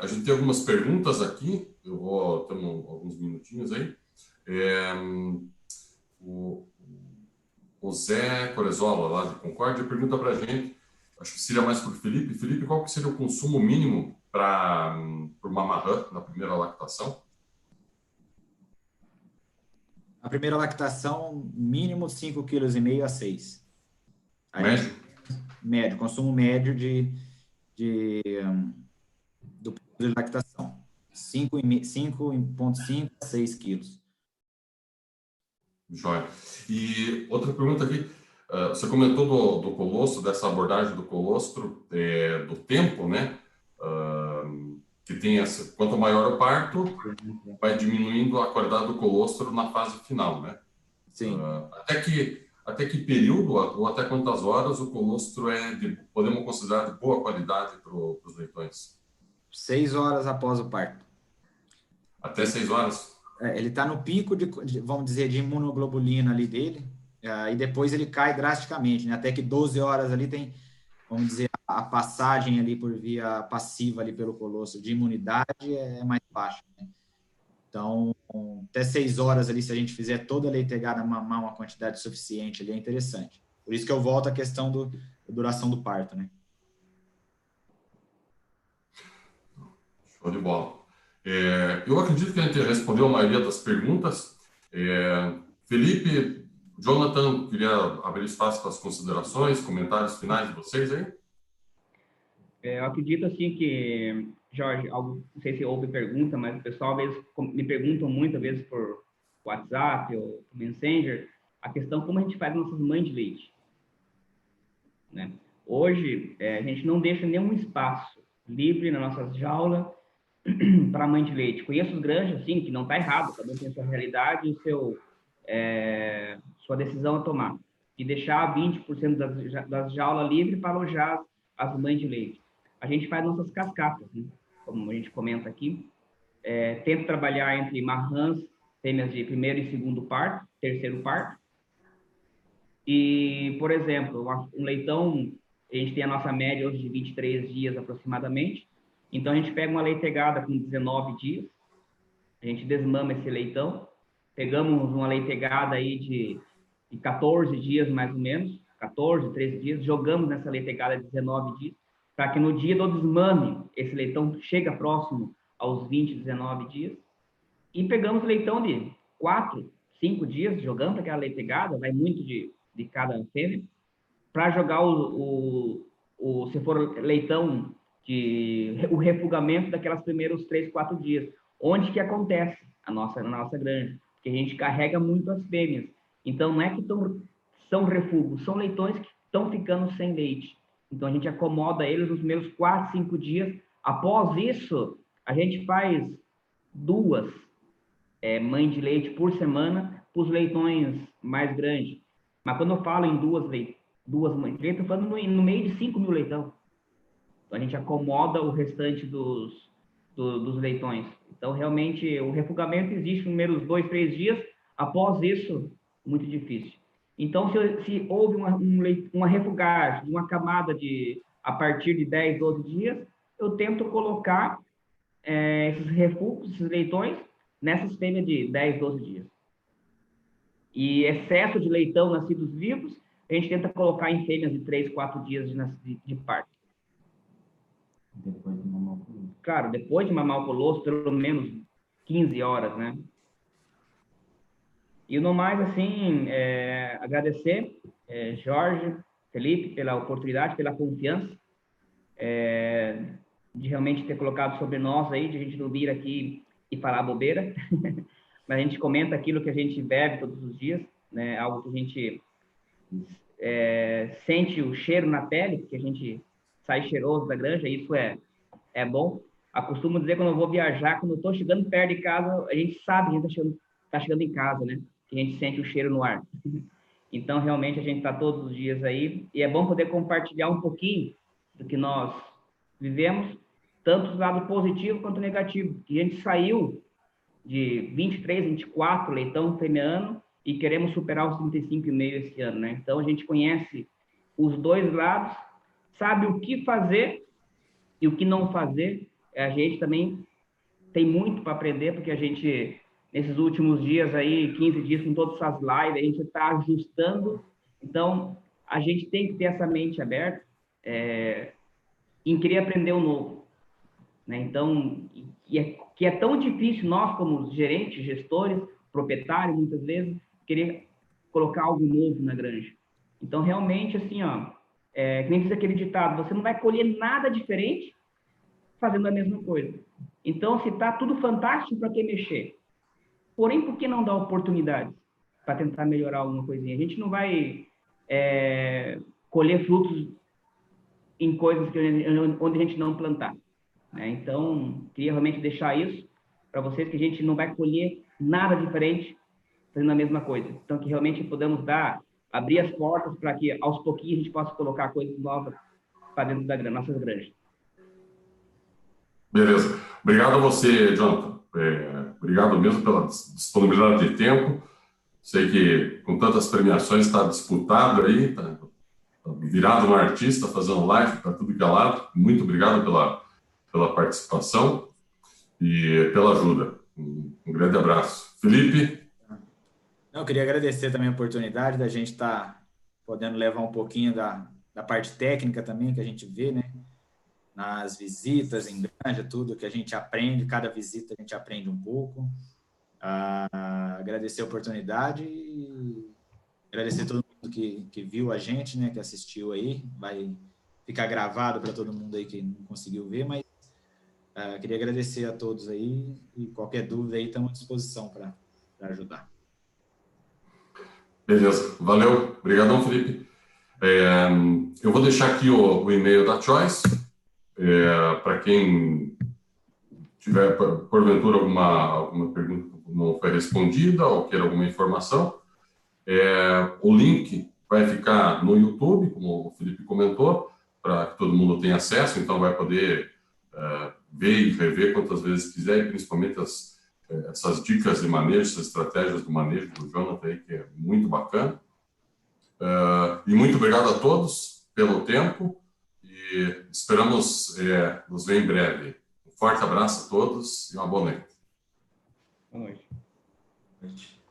A gente tem algumas perguntas aqui, temos alguns minutinhos aí. O Zé Corezola, lá de Concórdia, pergunta para a gente, acho que seria mais para o Felipe. Felipe, qual que seria o consumo mínimo para uma marrã na primeira lactação? A primeira lactação, mínimo 5,5 kg a 6. Médio? Médio, consumo médio do período de lactação. 5,5 a 6 quilos. Jóia. E outra pergunta aqui, você comentou do colostro, dessa abordagem do colostro, do tempo, né? Que tem quanto maior o parto, vai diminuindo a qualidade do colostro na fase final, né? Sim. Até que período ou até quantas horas o colostro podemos considerar de boa qualidade para os leitões? 6 horas após o parto. Até 6 horas? Ele está no pico vamos dizer, de imunoglobulina ali dele, e depois ele cai drasticamente, né? Até que 12 horas ali tem, vamos dizer, a passagem ali por via passiva ali pelo colostro de imunidade é mais baixa, né? Então, até 6 horas ali, se a gente fizer toda a leitegada mamar uma quantidade suficiente ali, é interessante. Por isso que eu volto à questão da duração do parto, né? Show de bola. Eu acredito que a gente respondeu a maioria das perguntas. Felipe, Jonathan, queria abrir espaço para as considerações, comentários finais de vocês aí. Eu acredito assim que, Jorge, não sei se houve pergunta, mas o pessoal às vezes me perguntam muitas vezes por WhatsApp ou por Messenger, a questão como a gente faz nossas mães de leite, né? Hoje, a gente não deixa nenhum espaço livre na nossa jaula para mãe de leite. Conheço os granjas, assim, que não está errado, cada um tem a sua realidade e sua decisão a tomar. E deixar 20% das jaulas livres para alojar as mães de leite. A gente faz nossas cascatas, né? Como a gente comenta aqui. Tento trabalhar entre marrãs, fêmeas de primeiro e segundo parto, terceiro parto. E, por exemplo, um leitão, a gente tem a nossa média hoje de 23 dias aproximadamente. Então, a gente pega uma leitegada com 19 dias, a gente desmama esse leitão, pegamos uma leitegada aí de 14 dias, mais ou menos, 14, 13 dias, jogamos nessa leitegada de 19 dias, para que no dia do desmame, esse leitão chega próximo aos 20, 19 dias, e pegamos leitão de 4, 5 dias, jogamos aquela leitegada, vai muito de cada fêmea, para jogar se for leitão, o refugamento daquelas primeiros 3, 4 dias. Onde que acontece na nossa granja? Porque a gente carrega muito as fêmeas. Então, não é que são refugos, são leitões que estão ficando sem leite. Então, a gente acomoda eles nos primeiros 4, 5 dias. Após isso, a gente faz 2 mães de leite por semana para os leitões mais grandes. Mas quando eu falo em 2 mães de leite, eu estou falando no meio de 5 mil leitão. Então, a gente acomoda o restante dos leitões. Então, realmente, o refugamento existe nos primeiros 2, 3 dias. Após isso, muito difícil. Então, se houve uma refugagem de uma camada a partir de 10, 12 dias, eu tento colocar esses refugos, esses leitões, nessas fêmeas de 10, 12 dias. E excesso de leitão nascidos vivos, a gente tenta colocar em fêmeas de 3, 4 dias de parto. Depois de mamar o colostro. Claro, depois de mamar o colostro, pelo menos 15 horas, né? E no mais, assim, agradecer, Jorge, Felipe, pela oportunidade, pela confiança. de realmente ter colocado sobre nós aí, de a gente não vir aqui e falar bobeira, mas a gente comenta aquilo que a gente bebe todos os dias, né? Algo que a gente sente o cheiro na pele, porque a gente sai cheiroso da granja, isso é bom. Acostumo dizer, quando eu vou viajar, quando eu estou chegando perto de casa, a gente sabe que a gente está chegando em casa, né? Que a gente sente o cheiro no ar. Então, realmente, a gente está todos os dias aí, e é bom poder compartilhar um pouquinho do que nós vivemos, tanto do lado positivo quanto negativo. Que a gente saiu de 23, 24 leitão fêmea e queremos superar os 35,5 esse ano, né? Então, a gente conhece os dois lados, sabe o que fazer e o que não fazer. A gente também tem muito para aprender, porque a gente, nesses últimos dias aí, 15 dias, com todas essas lives, a gente está ajustando. Então, a gente tem que ter essa mente aberta em querer aprender o novo, né? Então, que é tão difícil nós, como gerentes, gestores, proprietários, muitas vezes, querer colocar algo novo na granja. Então, realmente, assim, que nem diz aquele ditado, você não vai colher nada diferente fazendo a mesma coisa. Então, se está tudo fantástico, para que mexer? Porém, por que não dar oportunidades para tentar melhorar alguma coisinha? A gente não vai colher frutos em coisas onde a gente não plantar, né? Então, queria realmente deixar isso para vocês, que a gente não vai colher nada diferente fazendo a mesma coisa. Então, que realmente podemos abrir as portas para que, aos pouquinhos, a gente possa colocar coisas novas para dentro das nossas granjas. Beleza. Obrigado a você, Jonathan. Obrigado mesmo pela disponibilidade de tempo. Sei que com tantas premiações está disputado aí, está virado um artista, fazendo live para tudo que é lado. Muito obrigado pela participação e pela ajuda. Um grande abraço. Felipe? Eu queria agradecer também a oportunidade da gente estar podendo levar um pouquinho da parte técnica também, que a gente vê, né? Nas visitas, em granja, tudo que a gente aprende, cada visita a gente aprende um pouco. Agradecer a oportunidade e agradecer a todo mundo que viu a gente, né, que assistiu aí. Vai ficar gravado para todo mundo aí que não conseguiu ver, mas queria agradecer a todos aí e qualquer dúvida aí estamos à disposição para ajudar. Beleza, valeu. Obrigadão, Felipe. Eu vou deixar aqui o e-mail da Choice, para quem tiver, porventura, alguma pergunta que não foi respondida ou queira alguma informação. O link vai ficar no YouTube, como o Felipe comentou, para que todo mundo tenha acesso, então vai poder ver e rever quantas vezes quiser, e principalmente essas dicas de manejo, essas estratégias do manejo do Jonathan aí, que é muito bacana. E muito obrigado a todos pelo tempo e esperamos nos ver em breve. Um forte abraço a todos e uma boa noite. Boa noite. Boa noite.